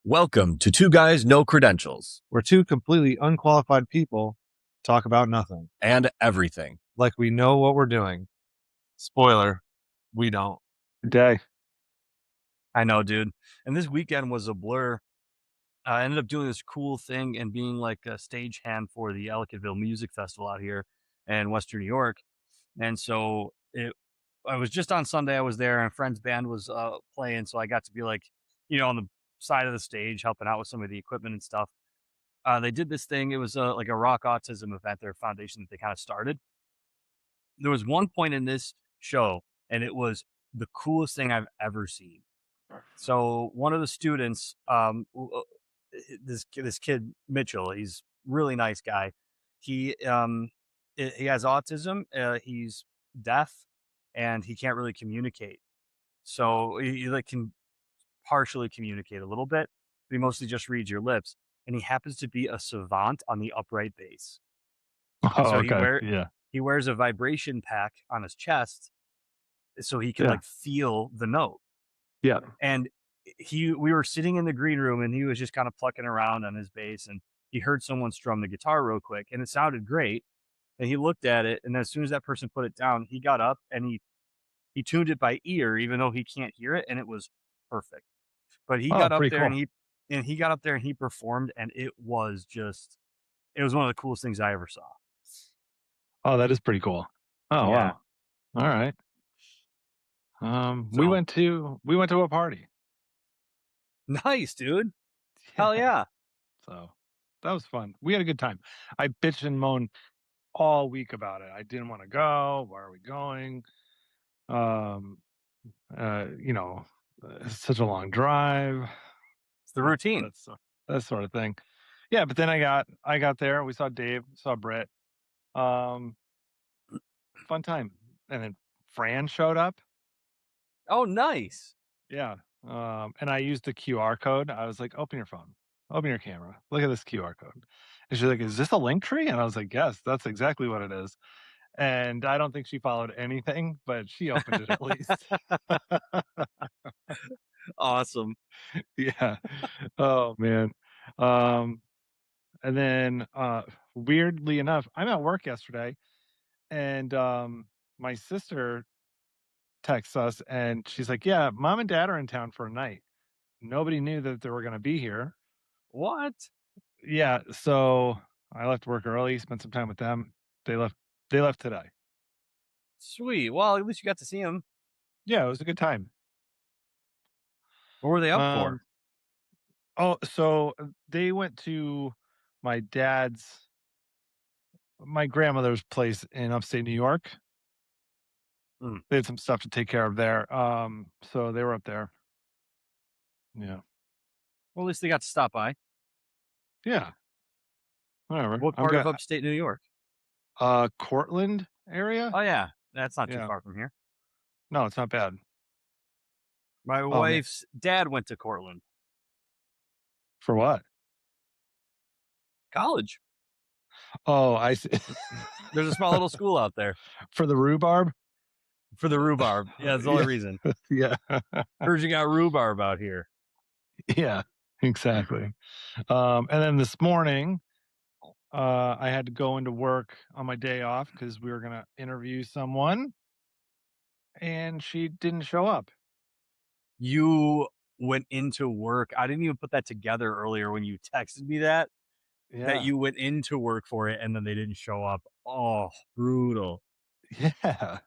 Welcome to Two Guys No Credentials where two completely unqualified people talk about nothing. and everything. Like we know what we're doing. Spoiler, we don't. Day. I know, dude. And this weekend was a blur. I ended up doing this cool thing and being like a stagehand for the Ellicottville Music Festival out here in Western New York. And so I was just on Sunday. I was there, and a friend's band was playing, so I got to be like, on the side of the stage helping out with some of the equipment and stuff. They did this thing. It was like a rock autism event, their foundation that they kind of started. There was one point in this show, and it was the coolest thing I've ever seen. So one of the students, this kid Mitchell, he's a really nice guy. He has autism. He's deaf, and he can't really communicate. So he like can partially communicate a little bit, but he mostly just reads your lips. And he happens to be a savant on the upright bass. And Oh, so okay. he wears a vibration pack on his chest so he can Yeah. like feel the note. Yeah. And we were sitting in the green room, and he was just kind of plucking around on his bass, and he heard someone strum the guitar real quick, and it sounded great. And he looked at it, and as soon as that person put it down, he got up and he tuned it by ear, even though he can't hear it, and it was perfect. But he got up there cool. and he got up there and he performed, and it was one of the coolest things I ever saw. Oh, that is pretty cool. Oh, Yeah. Wow. All right. We went to a party. Nice, dude. Hell yeah. So that was fun. We had a good time. I bitched and moaned all week about it. I didn't want to go. Why are we going? It's such a long drive. It's the routine. That's that sort of thing. Yeah, but then I got there. We saw Dave, saw Brett. Fun time. And then Fran showed up. Oh, nice. Yeah. And I used the QR code. I was like, open your phone, open your camera, look at this QR code. And she's like, is this a link tree? And I was like, yes, that's exactly what it is. And I don't think she followed anything, but she opened it at least. Awesome. Yeah. Oh man. And then weirdly enough, I'm at work yesterday, and my sister texts us, and she's like, yeah, mom and dad are in town for a night. Nobody knew that they were going to be here. What? Yeah, so I left work early, spent some time with them. They left today. Sweet. Well, at least you got to see him. Yeah, it was a good time. What were they up for? Oh, so they went to my grandmother's place in upstate New York. They had some stuff to take care of there. So they were up there. Yeah. Well, at least they got to stop by. Yeah. Whatever. What part of upstate New York? Cortland area. Oh yeah, that's not too far from here. No, it's not bad. My wife's dad went to Cortland. For what? College. Oh, I see. There's a small little school out there. For the rhubarb? For the rhubarb. Yeah, that's the only reason. Yeah. Heard you got rhubarb out here. Yeah, exactly. And then this morning, I had to go into work on my day off because we were going to interview someone, and she didn't show up. You went into work. I didn't even put that together earlier when you texted me that you went into work for it and then they didn't show up. Oh, brutal. Yeah.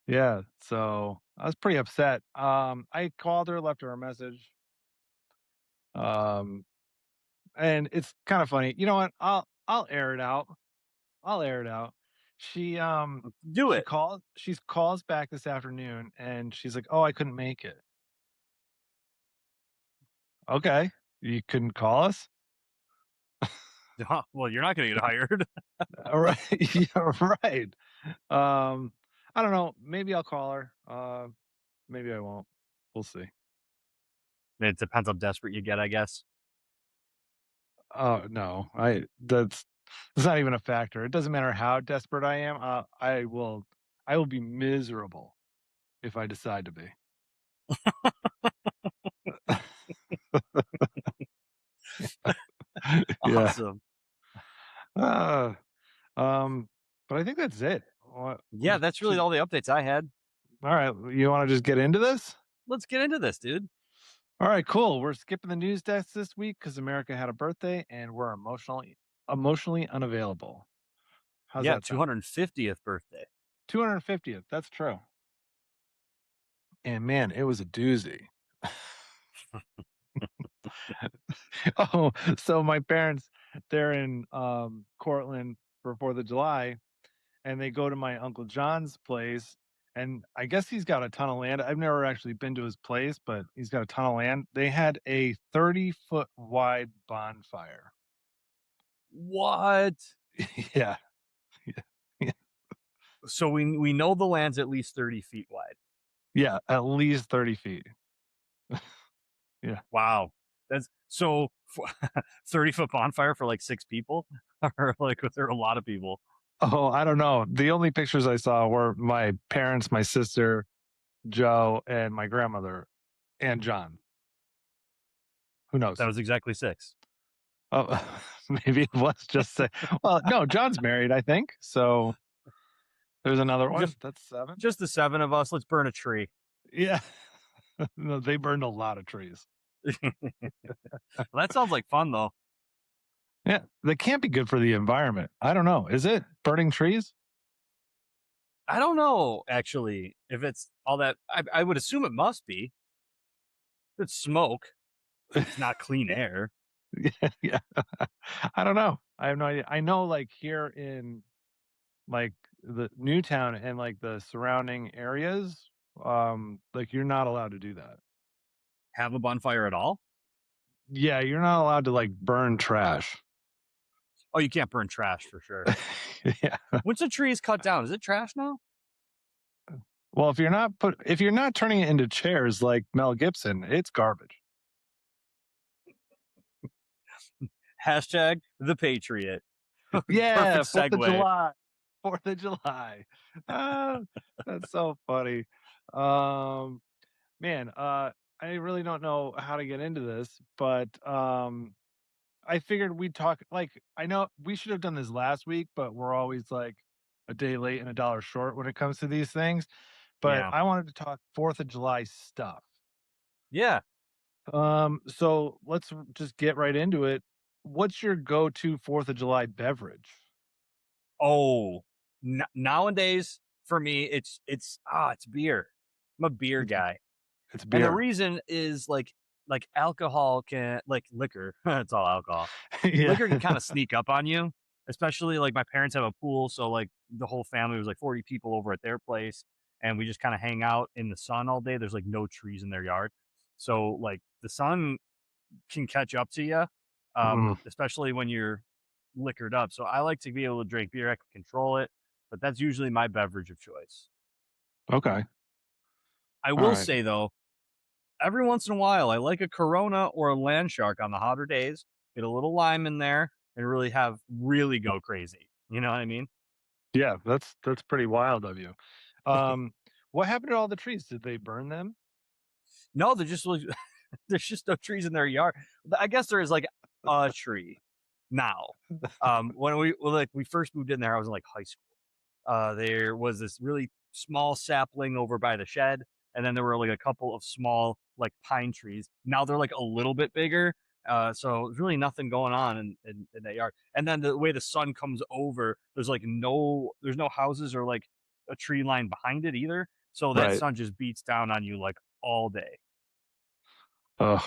Yeah. So I was pretty upset. I called her, left her a message. And it's kind of funny. You know what? I'll air it out. She she calls back this afternoon, and she's like, "Oh, I couldn't make it." Okay, you couldn't call us? Well, you're not going to get hired. All right. Yeah, right. I don't know. Maybe I'll call her. Maybe I won't. We'll see. It depends how desperate you get, I guess. Oh no, that's not even a factor. It doesn't matter how desperate I am. I will be miserable if I decide to be. Yeah. Awesome. Uh, but I think that's it. What, Yeah, that's really should, all the updates I had. all right. You want to just get into this? Let's get into this, dude. All right, cool. We're skipping the news desk this week because America had a birthday and we're emotionally unavailable. How's Yeah, that sound? 250th birthday. 250th. That's true. And man, it was a doozy. Oh, so my parents, they're in Cortland for 4th of July, and they go to my Uncle John's place. And I guess he's got a ton of land. I've never actually been to his place, but he's got a ton of land. They had a 30-foot wide bonfire. What? Yeah. Yeah. So we know the land's at least 30 feet wide. Yeah, at least 30 feet. Yeah. Wow. That's so 30-foot bonfire for like 6 people? Or like was there a lot of people? Oh, I don't know. The only pictures I saw were my parents, my sister, Joe, and my grandmother, and John. Who That knows? was exactly 6. Oh, maybe it was just say. Well, no, John's married, I think. So there's another one. Just That's 7. just the 7 of us. Let's burn a tree. Yeah. No, they burned a lot of trees. Well, that sounds like fun though. Yeah, they can't be good for the environment. I don't know. Is it burning trees? I don't know actually if it's all that. I would assume it must be. It's smoke. It's not clean air. Yeah, yeah. I don't know. I have no idea. I know, like here in like the Newtown and like the surrounding areas, like you're not allowed to do that. Have a bonfire at all? Yeah, you're not allowed to like burn trash. Oh, you can't burn trash for sure. Yeah. Once a tree is cut down, is it trash now? Well, if you're not turning it into chairs like Mel Gibson, it's garbage. Hashtag the Patriot. Yeah, Perfect 4th of segue. July. 4th of July. Ah, that's so funny. Um, man, I really don't know how to get into this, but I figured we'd talk like I know we should have done this last week, but we're always like a day late and a dollar short when it comes to these things. But Yeah. I wanted to talk 4th of July stuff. Yeah. So let's just get right into it. What's your go-to 4th of July beverage? Oh, nowadays for me, it's beer. I'm a beer It's guy. it's And the beer. reason is like alcohol can like liquor, it's all alcohol. Yeah. Liquor can kind of sneak up on you, especially like my parents have a pool, so like the whole family was like 40 people over at their place and we just kind of hang out in the sun all day. There's like no trees in their yard. So like the sun can catch up to you, Mm, especially when you're liquored up. So I like to be able to drink beer. I can control it, but that's usually my beverage of choice. okay. I All will right. say though, every once in a while, I like a Corona or a Land Shark on the hotter days. Get a little lime in there and really go crazy. You know what I mean? Yeah, that's pretty wild of you. Um, what happened to all the trees? Did they burn them? No, they're just like, there's just no trees in their yard. I guess there is like a tree now. When we first moved in there, I was in like high school. There was this really small sapling over by the shed, and then there were like a couple of small like pine trees. Now they're like a little bit bigger. So there's really nothing going on in that yard. And then the way the sun comes over, there's no houses or like a tree line behind it either. So that Right. sun just beats down on you like all day. Oh,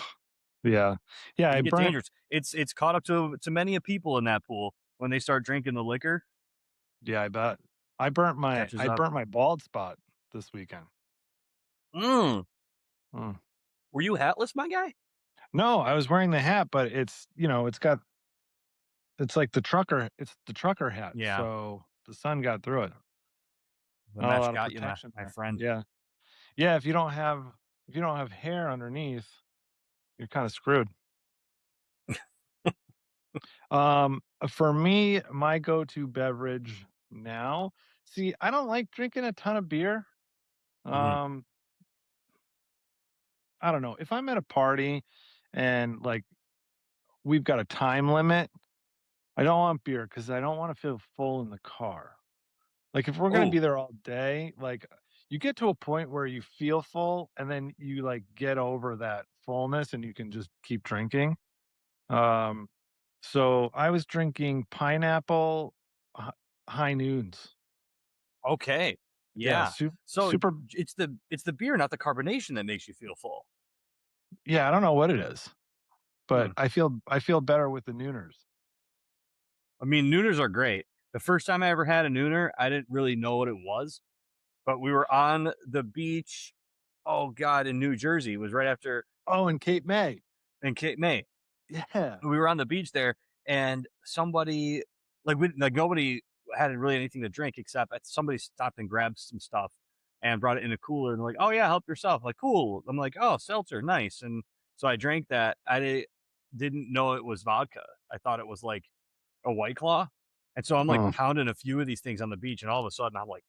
yeah. Yeah, It I can get burnt dangerous. It's caught up to many a people in that pool when they start drinking the liquor. yeah, I bet. I Catches up. burnt my bald spot this weekend. Mm. Mm. Were you hatless, my guy? No, I was wearing the hat, but it's the trucker hat. Yeah. So the sun got through it. The Not a mesh lot of got you, my protection my there. friend. Yeah. Yeah, if you don't have hair underneath, you're kind of screwed. For me, my go-to beverage now, see, I don't like drinking a ton of beer. Mhm. Um, I don't know. If I'm at a party and like we've got a time limit. I don't want beer because I don't want to feel full in the car. Like if we're gonna Oh, be there all day, like you get to a point where you feel full and then you like get over that fullness and you can just keep drinking. Um, so I was drinking pineapple hi- high noons. okay. Yeah, Yeah. So super. it's the beer, not the carbonation that makes you feel full. Yeah, I don't know what it is, but Hmm. I feel better with the nooners. I mean, Nooners are great. The first time I ever had a Nooner, I didn't really know what it was, but we were on the beach. Oh God, in New Jersey. It was right after Oh, and Cape May. in Cape May. Yeah. We were on the beach there, and somebody like nobody had really anything to drink except somebody stopped and grabbed some stuff and brought it in a cooler and like, oh yeah, help yourself. Like, cool. I'm like, oh, seltzer, nice. And so I drank that. Didn't know it was vodka. I thought it was like a White Claw. And so I'm like Oh, pounding a few of these things on the beach, and all of a sudden I'm like,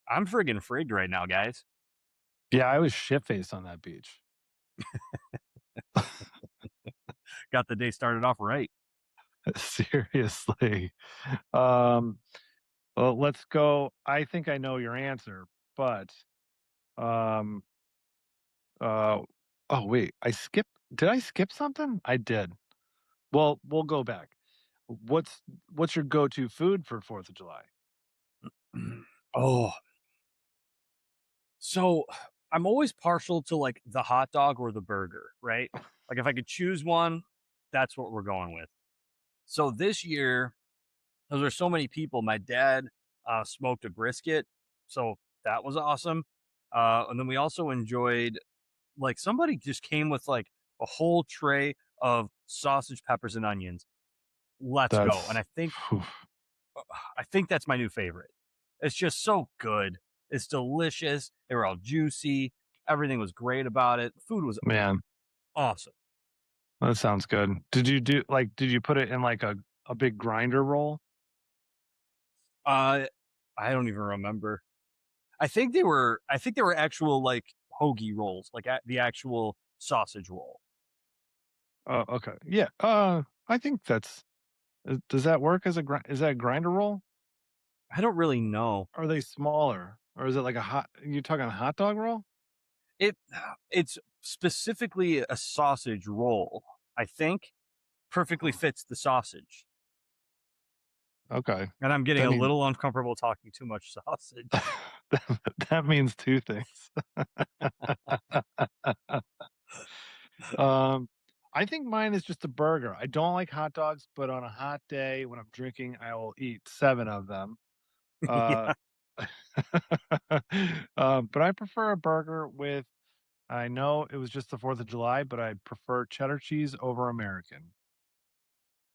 I'm friggin' frigged right now, guys. yeah. I was shit faced on that beach. Got the day started off right. Seriously. Um, well, let's go. I think I know your answer, but um, uh, oh wait, I skipped. Did I skip something? I did. Well, we'll go back. What's what's your go-to food for 4th of July? Oh, so I'm always partial to like the hot dog or the burger, right? Like if I could choose one, that's what we're going with. So this year, because there's so many people, my dad smoked a brisket, so that was awesome. And then we also enjoyed like somebody just came with like a whole tray of sausage, peppers, and onions. Let's go. And That's phew, I think that's my new favorite. It's just so good. It's delicious. They were all juicy. Everything was great about it. Food was man. awesome. That sounds good. Did you put it in like a big grinder roll? Uh, I don't even remember. I think they were actual like hoagie rolls, like the actual sausage roll. Okay. Yeah. I think that's does that work as is that a grinder roll? I don't really know. Are they smaller? Or is it like you talking a hot dog roll? It it's specifically a sausage roll. I think perfectly Hmm. fits the sausage. Okay. And I'm getting That a means little uncomfortable talking too much sausage. that means two things. Um, I think mine is just a burger. I don't like hot dogs, but on a hot day when I'm drinking, I will eat 7 of them. Uh, Yeah. but I prefer a burger with I know it was just the 4th of July, but I prefer cheddar cheese over American.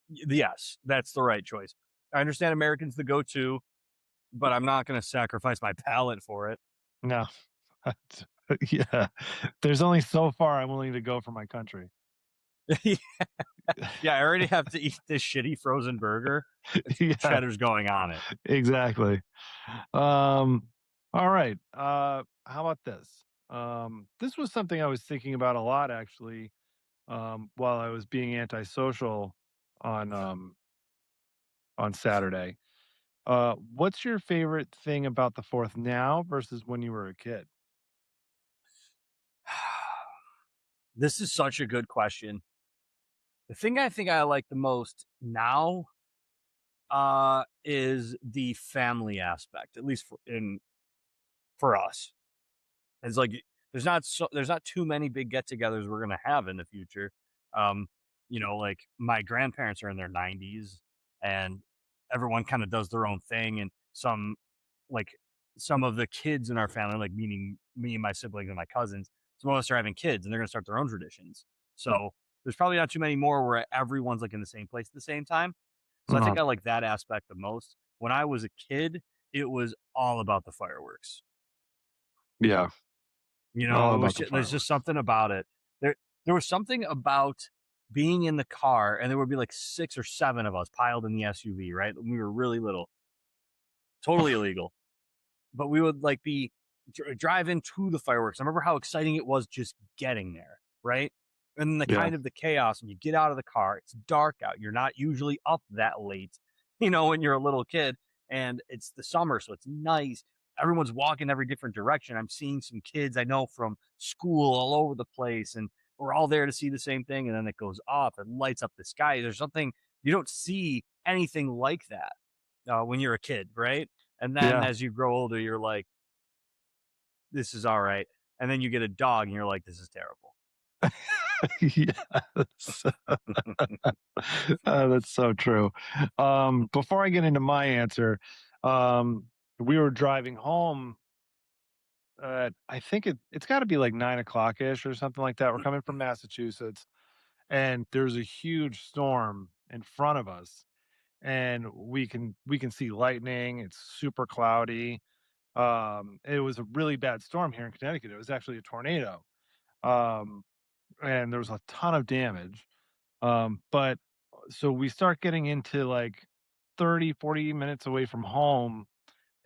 Yes, that's the right choice. I understand American's the go-to, but I'm not going to sacrifice my palate for it. No. Yeah. There's only so far I'm willing to go for my country. Yeah, I already have to eat this shitty frozen burger. It's Yeah, cheddar's going on it. exactly. Um, all right. How about this? This was something I was thinking about a lot actually, while I was being antisocial on on Saturday. What's your favorite thing about the 4th now versus when you were a kid? This is such a good question. The thing I think I like the most now is the family aspect, at least for us. It's like there's not too many big get-togethers we're gonna have in the future. Um, like my grandparents are in their 90s, and everyone kind of does their own thing, and like some of the kids in our family, like meaning me and my siblings and my cousins, some of us are having kids, and they're gonna start their own traditions. So there's probably not too many more where everyone's like in the same place at the same time. So I Uh, think I like that aspect the most. When I was a kid, it was all about the fireworks. yeah, all about the There's just fireworks. something about it. There was something about being in the car, and there would be like 6 or 7 of us piled in the SUV, right? When we were really little, totally illegal, but we would like be driving to the fireworks. I remember how exciting it was just getting there, right? and the Yeah. kind of the chaos when you get out of the car, it's dark out. You're not usually up that late, when you're a little kid, and it's the summer, so it's nice. Everyone's walking every different direction. I'm seeing some kids I know from school all over the place, and we're all there to see the same thing. And then it goes off and lights up the sky. There's something you don't see anything like that when you're a kid, right? And then Yeah. as you grow older, you're like, this is all right. And then you get a dog, and you're like, this is terrible. Yes. That's so true. Before I get into my answer, um, we were driving home. I think it's got to be like 9 o'clock ish or something like that. We're coming from Massachusetts, and there's a huge storm in front of us, and we can see lightning. It's super cloudy. It was a really bad storm here in Connecticut. It was actually a tornado, um, and there was a ton of damage. But so we start getting into like 30, 40 minutes away from home,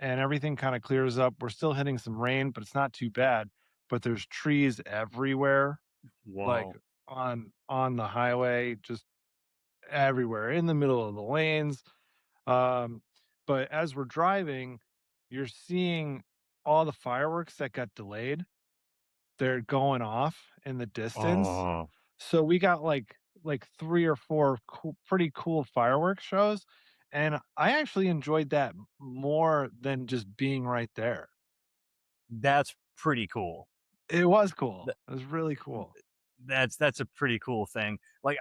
and everything kind of clears up. We're still hitting some rain, but it's not too bad. But there's trees everywhere, like Whoa. on the highway, just everywhere in the middle of the lanes. Um, but as we're driving, you're seeing all the fireworks that got delayed. They're going off in the distance. Oh, So we got like 3 or 4 pretty cool fireworks shows, and I actually enjoyed that more than just being right there. that's pretty cool. It was cool. It was really cool. That's a pretty cool thing. Like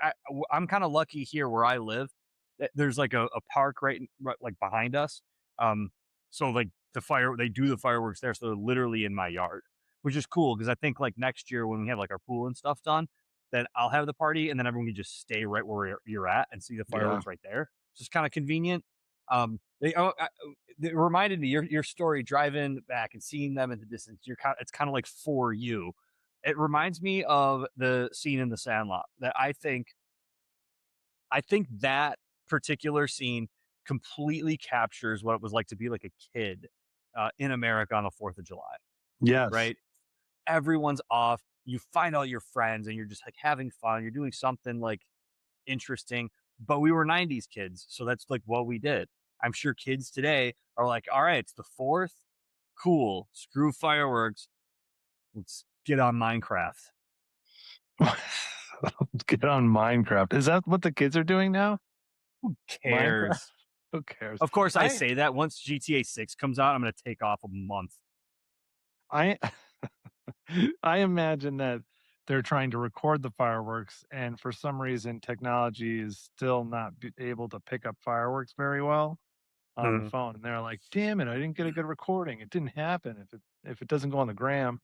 I'm kind of lucky here where I live. There's like a park right like behind us. Um, so like they do the fireworks there, so they're literally in my yard, which is cool because I think like next year when we have like our pool and stuff done, then I'll have the party and then everyone can just stay right where you're at and see the Yeah. fireworks right there. It's just kind of convenient. It reminded me your story driving back and seeing them in the distance. It's kind of like for you. It reminds me of the scene in the Sandlot that I think that particular scene completely captures what it was like to be like a kid in America on the 4th of July, Yes. right? Everyone's off. You find all your friends and you're just like having fun. You're doing something like interesting. But we were 90s kids. So that's like what we did. I'm sure kids today are like, all right, it's the 4th. Cool. Screw fireworks. Let's get on Minecraft. Get on Minecraft. Is that what the kids are doing now? Minecraft? Cares. Who cares? Of course, I I say that once GTA 6 comes out, I'm going to take off a month. I I imagine that they're trying to record the fireworks, and for some reason, technology is still not able to pick up fireworks very well on the Mhm. phone. And they're like, "Damn it! I didn't get a good recording. It didn't happen. If it doesn't go on the gram."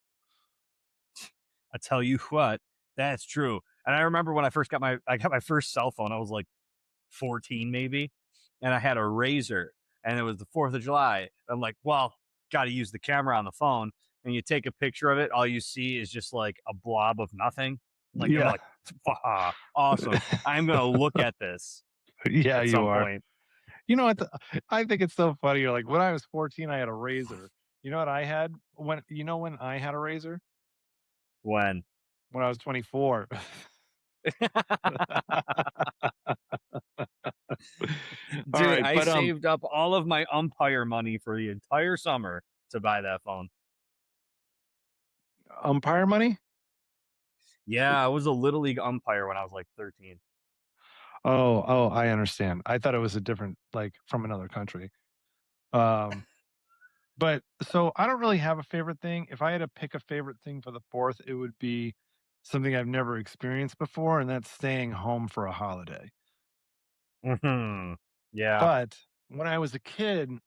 I tell you what, that's true. And I remember when I got my first cell phone, I was like 14 maybe, and I had a Razor, and it was the 4th of July. I'm like, well, got to use the camera on the phone, and you take a picture of it. All you see is just like a blob of nothing. I'm Yeah, like, awesome. I'm gonna look at this yeah, at you some are. point. You know what? I think it's so funny. You're like, when I was 14, I had a razor. You know what I had when I had a razor? When When I was 24. All Dude, right, I but saved up all of my umpire money for the entire summer to buy that phone. umpire money? Yeah, I was a little league umpire when I was like 13. Oh, I understand. I thought it was a different, like, from another country. Um, but so I don't really have a favorite thing. If I had to pick a favorite thing for the 4th, it would be something I've never experienced before, and that's staying home for a holiday. Mhm. Yeah. But when I was a kid,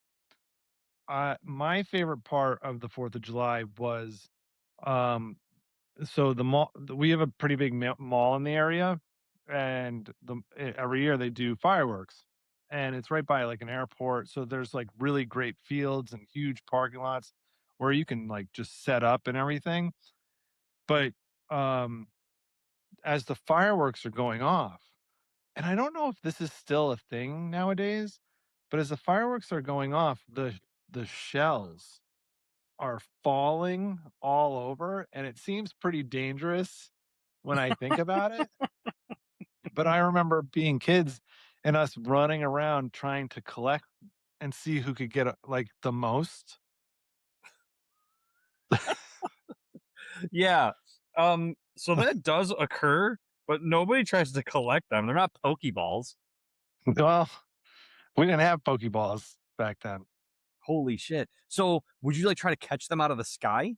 my favorite part of the 4th of July was, um, so the mall we have a pretty big mall in the area, and every year they do fireworks, and it's right by, like, an airport, so there's, like, really great fields and huge parking lots where you can, like, just set up and everything, but, um, as the fireworks are going off, and I don't know if this is still a thing nowadays, but as the fireworks are going off, the shells are falling all over, and it seems pretty dangerous. when I think about it. But I remember being kids and us running around trying to collect and see who could get, like, the most. Yeah. So that does occur, but nobody tries to collect them. They're not Pokeballs. Well, we didn't have Pokeballs back then. Holy shit. So would you like try to catch them out of the sky?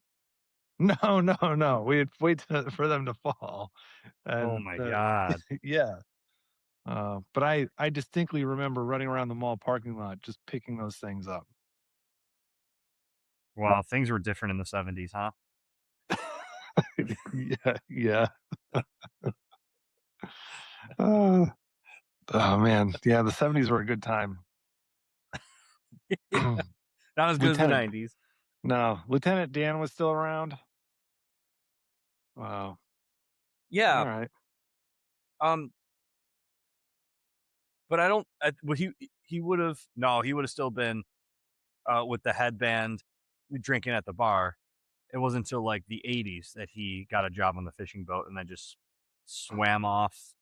No, no, no. We'd wait for them to fall, Oh and my God. yeah. But I distinctly remember running around the mall parking lot just picking those things up. Wow, things were different in the 70s, huh? Yeah, yeah. Uh, oh man, yeah. The '70s were a good time. Not as good as the Lieutenant, 90s. no, Lieutenant Dan was still around. Wow. All Yeah. right. Um, but I don't well, he would have no, he would have still been with the headband drinking at the bar. It wasn't until like the 80s that he got a job on the fishing boat and then just swam off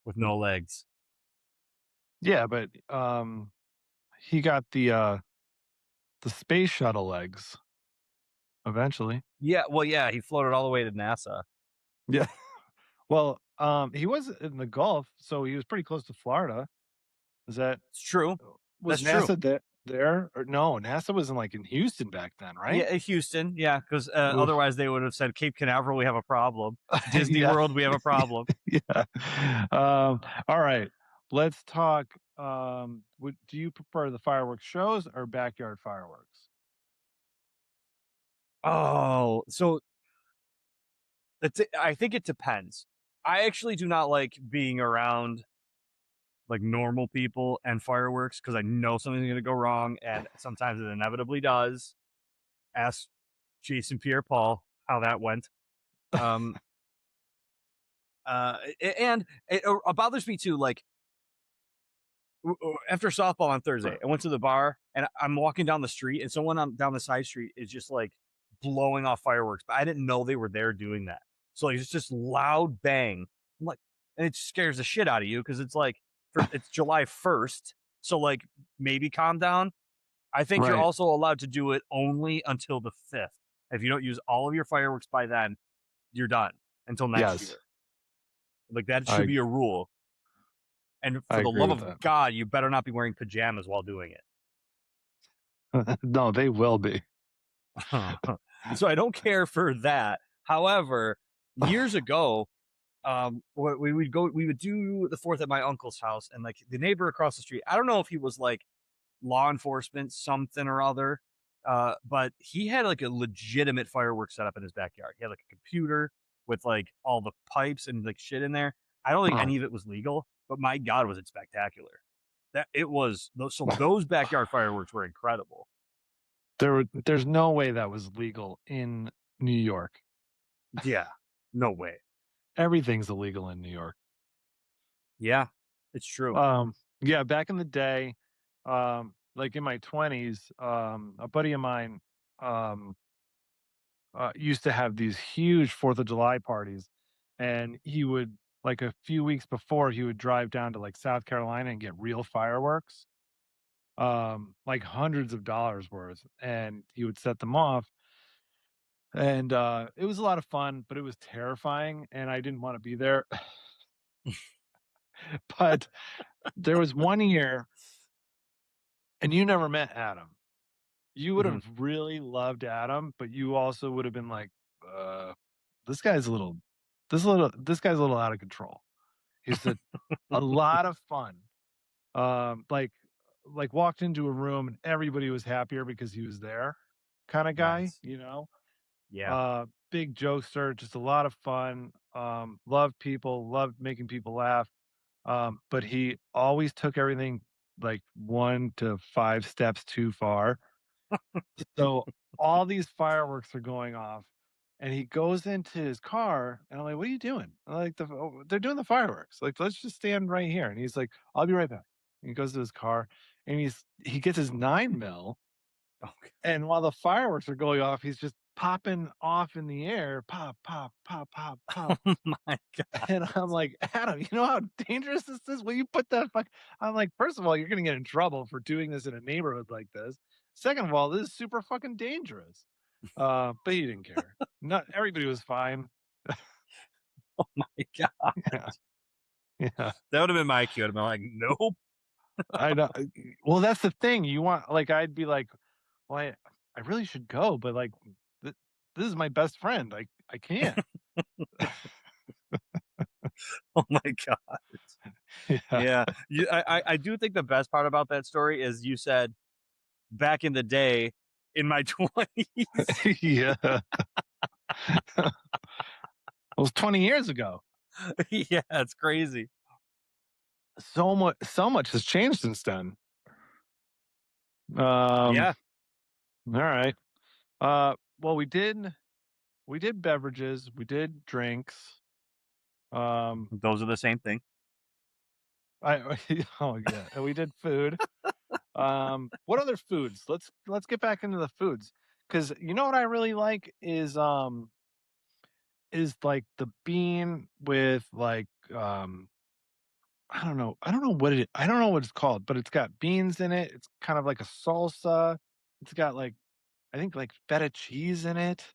with no legs. Yeah, but he got the space shuttle legs eventually. Yeah, well, yeah, he floated all the way to NASA. Yeah. Well, he was in the Gulf, so he was pretty close to Florida. Is that It's true. was That's true. NASA there? Or no, NASA was in like in Houston back then, right? Yeah, Houston. Yeah, because Oof. otherwise they would have said Cape Canaveral, we have a problem. Disney Yeah. World, we have a problem. Yeah. All right. Let's talk. Do you prefer the fireworks shows or backyard fireworks? Oh, so I think it depends. I actually do not like being around like normal people and fireworks because I know something's going to go wrong, and sometimes it inevitably does. Ask Jason Pierre-Paul how that went. Um, and it bothers me too. Like after softball on Thursday, I went to the bar and I'm walking down the street, and someone down the side street is just like blowing off fireworks, but I didn't know they were there doing that. So like, it's just loud bang. I'm like, and it scares the shit out of you because it's like it's July 1st, so like maybe calm down. I think you're Right. also allowed to do it only until the 5th. If you don't use all of your fireworks by then, you're done until next Yes, year. Like that should I be a rule. And I for the agree love with of God, you better not be wearing pajamas while doing it. that. No, they will be. So I don't care for that. However, years ago, we would do the 4th at my uncle's house, and like the neighbor across the street, I don't know if he was like law enforcement, something or other. But he had like a legitimate fireworks setup in his backyard. He had like a computer with like all the pipes and like shit in there. I don't think Huh. any of it was legal, but my God, was it spectacular. That it was. So those backyard fireworks were incredible. There's no way that was legal in New York. Yeah, no way. Everything's illegal in New York. Yeah, it's true. Yeah, back in the day, like in my 20s, a buddy of mine um used to have these huge 4th of July parties, and he would, like, a few weeks before, he would drive down to like South Carolina and get real fireworks, like hundreds of dollars worth, and he would set them off. And it was a lot of fun, but it was terrifying, and I didn't want to be there. But there was one year, and you never met Adam. You would Mhm. have really loved Adam, but you also would have been like, uh, this guy's a little, this guy's a little out of control. He's a lot of fun. Like walked into a room and everybody was happier because he was there, kind of guy, Nice. you know. Yeah. Big jokester, just a lot of fun. Loved people, loved making people laugh. But he always took everything like 1 to 5 steps too far. So all these fireworks are going off, and he goes into his car, and I'm like, "What are you doing?" I'm like, they're doing the fireworks. Like, let's just stand right here." And he's like, "I'll be right back." And he goes to his car, and he gets his 9 mil, Okay. and while the fireworks are going off, he's just popping off in the air, pop, pop, pop, pop, pop. Oh my god. And I'm like, Adam, you know how dangerous this is? Will you put that fuck? I'm like, first of all, you're gonna get in trouble for doing this in a neighborhood like this. Second of all, this is super fucking dangerous. But he didn't care. Not everybody was fine. Oh my god. Yeah, yeah. That would have been my cue. I'd have been like, nope. I know. Well, that's the thing. You want like I'd be like, well, I really should go, but like, th- this is my best friend. I can't. Oh my god. Yeah, Yeah. I do think the best part about that story is you said back in the day in my 20s. yeah. It was 20 years ago. Yeah, it's crazy. So much has changed since then. Um, Yeah. all right. Well, we did beverages, we did drinks. Um, Those are the same thing. I oh yeah, and we did food. What other foods? Let's get back into the foods because you know what I really like is like the bean with like I don't know what I don't know what it's called, but it's got beans in it. It's kind of like a salsa. It's got like I think like feta cheese in it.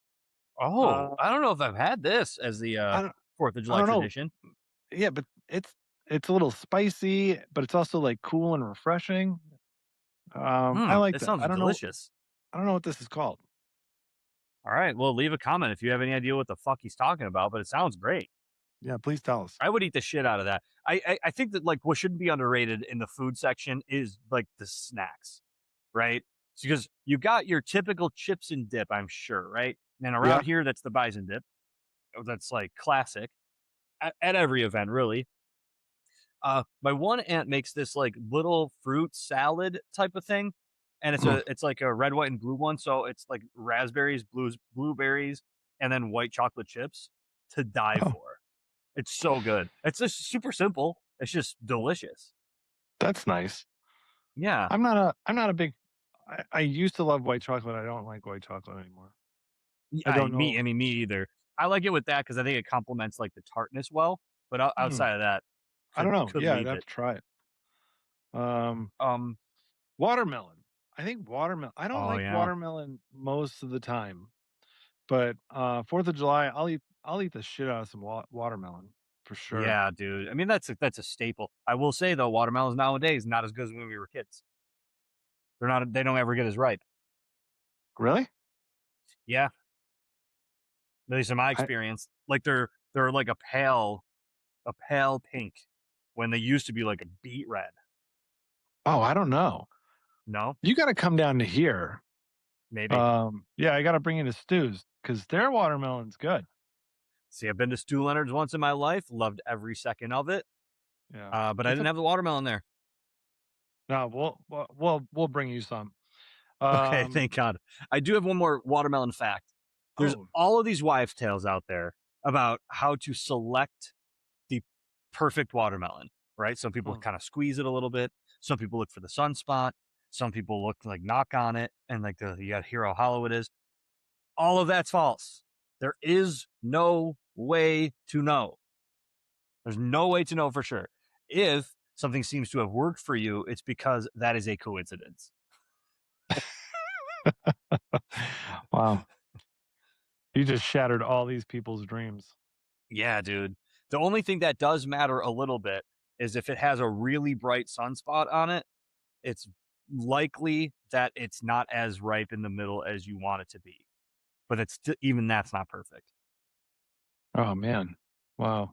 Oh, Uh, I don't know if I've had this as the I don't 4th of I July don't know. tradition. Yeah, but it's a little spicy, but it's also like cool and refreshing. I like That that. sounds delicious. I don't know what this is called. All right. Well, leave a comment if you have any idea what the fuck he's talking about, but it sounds great. Yeah, please tell us. I would eat the shit out of that. I think that like what shouldn't be underrated in the food section is like the snacks, right? Because you got your typical chips and dip, I'm sure, right? And Yeah. around here, that's the bison dip. That's like classic at every event, really. My one aunt makes this like little fruit salad type of thing, and it's like a red, white, and blue one. So it's like raspberries, blueberries, and then white chocolate chips to die Oh, for. It's so good. It's just super simple. It's just delicious. that's nice. Yeah. I'm not a big I used to love white chocolate. I don't like white chocolate anymore. I I don't me know. I mean me either. I like it with that because I think it complements like the tartness well. But Hmm, outside of that, I don't know. could Yeah, I'd leave have it. to try it. Um, Um. watermelon. I think watermelon. I don't Oh like yeah. watermelon most of the time, but 4th of July, I'll eat the shit out of some watermelon for sure. Yeah, dude. I mean that's a staple. I will say though, watermelons nowadays not as good as when we were kids. They're not. They don't ever get as ripe. Really? Yeah, at least in my I experience. Like they're like a pale pink when they used to be like a beet red. oh, I don't know. No, You got to come down to here. maybe. Yeah, I got to bring you to Stu's because their watermelon's good. See, I've been to Stu Leonard's once in my life. Loved every second of it. Yeah, But I it's didn't a have the watermelon there. no. We'll bring you some. Okay, Um, thank God. I do have one more watermelon fact. There's oh, all of these wives' tales out there about how to select the perfect watermelon, right? Some people hmm. kind of squeeze it a little bit. Some people look for the sunspot. Some people look like knock on it and like you got to hear how hollow it is. All of that's false. There is no way to know. There's no way to know for sure. If something seems to have worked for you, it's because that is a coincidence. Wow, you just shattered all these people's dreams. Yeah, dude. The only thing that does matter a little bit is if it has a really bright sunspot on it, it's likely that it's not as ripe in the middle as you want it to be. But even that's not perfect. Oh man, wow.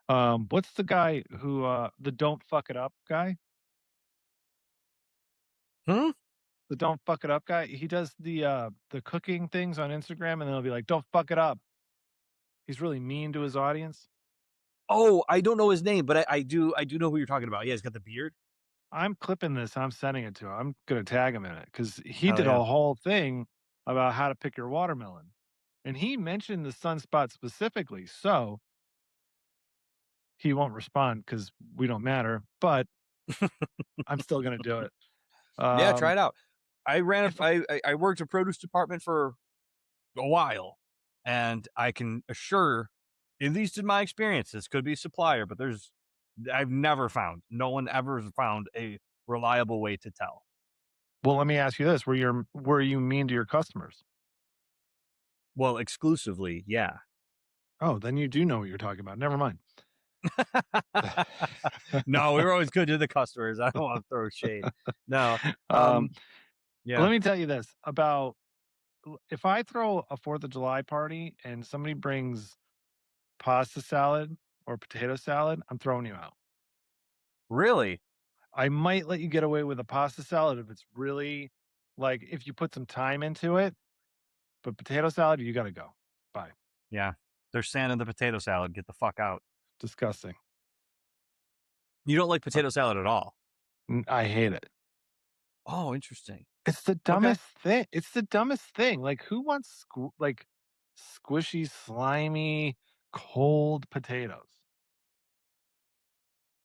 What's the guy who the don't fuck it up guy? Hmm? The don't fuck it up guy. He does the cooking things on Instagram, and then he'll be like, "Don't fuck it up." He's really mean to his audience. Oh, I don't know his name, but I do know who you're talking about. Yeah, he's got the beard. I'm clipping this. I'm sending it to him. I'm gonna tag him in it because he Hell did yeah. a whole thing about how to pick your watermelon, and he mentioned the sunspot specifically. So he won't respond because we don't matter. But I'm still gonna do it. Yeah, try Um, it out. I ran if I worked a produce department for a while. And I can assure, at least in my experience, this could be supplier, but I've never found, no one ever found a reliable way to tell. Well, let me ask you this: were you mean to your customers? Well, exclusively, yeah. Oh, then you do know what you're talking about. Never mind. No, we were always good to the customers. I don't want to throw shade. No. um, Yeah. Let me tell you this about if I throw a 4th of July party and somebody brings pasta salad or potato salad, I'm throwing you out. Really? I might let you get away with a pasta salad if it's really like if you put some time into it, but potato salad, you got to go. Bye. Yeah. There's sand in the potato salad. Get the fuck out. Disgusting. You don't like Uh, potato salad at all. I hate it. Oh, interesting. It's the Okay. dumbest thing. It's the dumbest thing. Like, who wants like squishy, slimy, cold potatoes?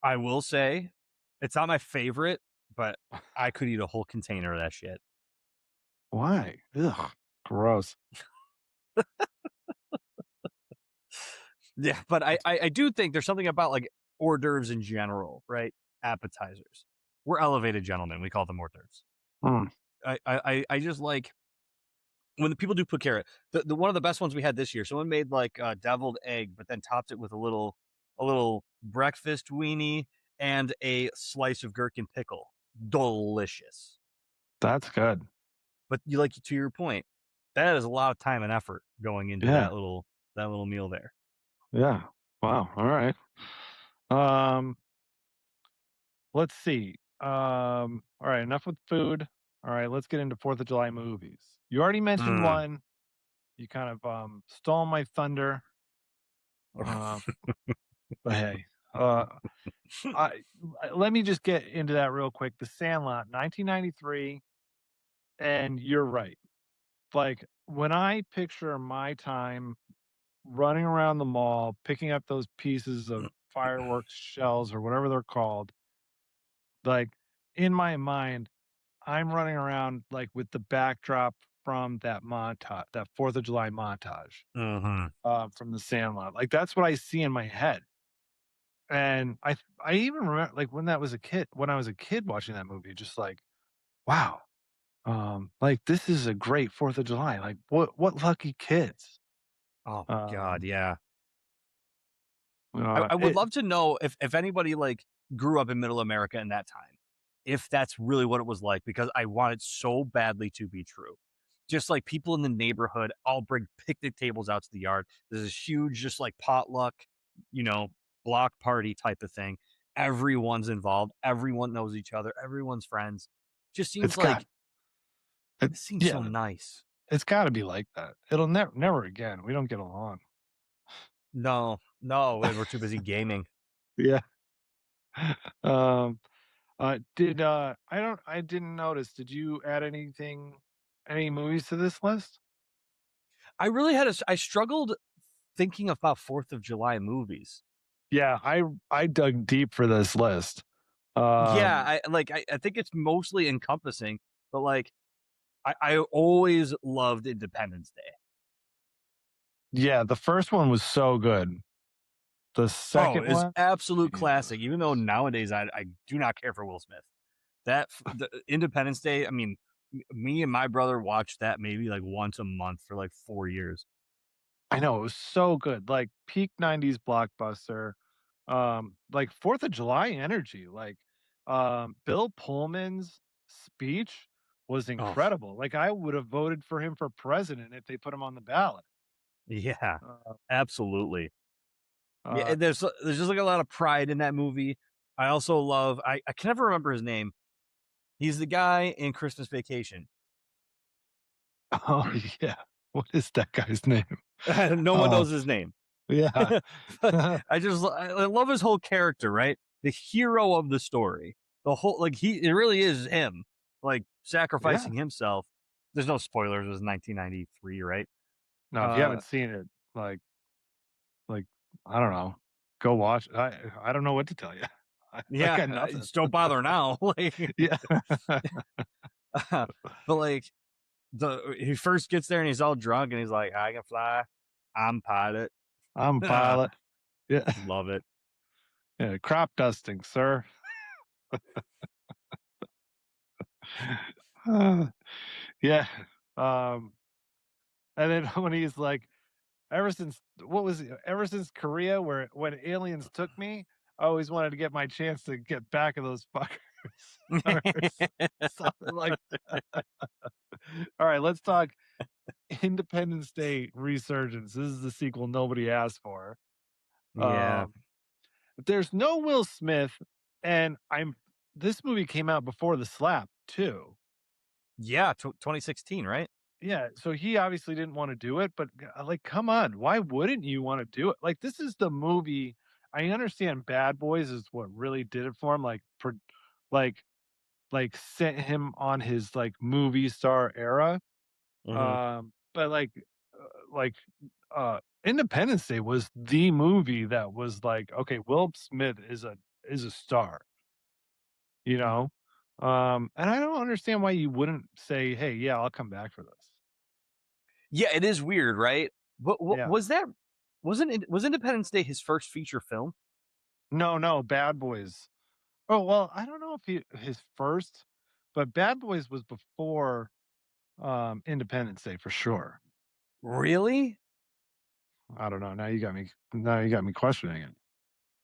I will say it's not my favorite, but I could eat a whole container of that shit. Why? Ugh, gross. Yeah, but I do think there's something about like hors d'oeuvres in general, right? Appetizers. We're elevated gentlemen. We call them hors d'oeuvres. Mm, I just like when the people do put carrot. The one of the best ones we had this year. Someone made like a deviled egg, but then topped it with a little breakfast weenie and a slice of gherkin pickle. Delicious. that's good. But you like to your point, that is a lot of time and effort going into Yeah. that little meal there. Yeah. Wow. All right. Um, let's see. All right, enough with food. All right, let's get into 4th of July movies. You already mentioned Mm. one. You kind of stole my thunder. But hey, uh I let me just get into that real quick. The Sandlot, 1993, and you're right. Like when I picture my time running around the mall, picking up those pieces of fireworks shells or whatever they're called, like in my mind, I'm running around like with the backdrop from that montage, that 4th of July montage Mhm. from the Sandlot. Like that's what I see in my head. And I even remember like when I was a kid watching that movie, just like, wow, like this is a great 4th of July. Like what lucky kids. Oh my god, Um, yeah. I would it love to know if anybody like grew up in middle America in that time, if that's really what it was like, because I want it so badly to be true. Just like people in the neighborhood all bring picnic tables out to the yard. There's this huge, just like potluck, you know, block party type of thing. Everyone's involved. Everyone knows each other. Everyone's friends. Just it's seems got like it, this seems so yeah, nice. it's got to be like that. It'll never again. We don't get along. No, no, we're too busy gaming. Yeah. Um, I didn't notice. Did you add any movies to this list? I really I struggled thinking about 4th of July movies. Yeah, I dug deep for this list. Yeah, Um, I think it's mostly encompassing, but like I always loved Independence Day. yeah, the first one was so good. The Oh, second it's one, absolute Jesus classic. Even though Christ. nowadays I do not care for Will Smith. The Independence Day. I mean, me and my brother watched that maybe like once a month for like 4 years. I know it was so good. Like peak 90s blockbuster. Like 4th of July energy. Like Bill Pullman's speech was Oh incredible. Like I would have voted for him for president if they put him on the ballot. yeah, Uh, absolutely. Yeah, uh, and there's just like a lot of pride in that movie. I also love. I can never remember his name. He's the guy in Christmas Vacation. oh yeah. What is that guy's name? No one Oh knows his name. yeah. But I love his whole character, right? The hero of the story. The whole like it really is him, like Yeah. sacrificing himself. There's no spoilers. It was 1993, right? No, if you Uh, haven't seen it, like I don't know, go watch. I don't know what to tell you. I yeah, got nothing. just don't bother now. Like, Yeah. but like he first gets there and he's all drunk and he's like, "I can fly. I'm pilot." I'm pilot. Yeah. Love it. Yeah. Crop dusting, sir. Uh, yeah. Um, and then when he's like, ever since Korea, where when aliens took me, I always wanted to get my chance to get back at those fuckers. Or something like all right, let's talk Independence Day resurgence. This is the sequel nobody asked for. Yeah. Um, there's no Will Smith, and I'm this movie came out before the slap too. Yeah, 2016, right? Yeah, so he obviously didn't want to do it, but like, come on, why wouldn't you want to do it? Like, this is the movie. I understand Bad Boys is what really did it for him, like, sent him on his like movie star era. Mhm. But like, Independence Day was the movie that was like, okay, Will Smith is a star, you know. And I don't understand why you wouldn't say, hey, yeah, I'll come back for this. Yeah, it is weird, right? What Yeah. was that? Was Independence Day his first feature film? No, no, Bad Boys. Oh, well, I don't know if his first, but Bad Boys was before Independence Day for sure. Really? I don't know. Now you got me questioning it.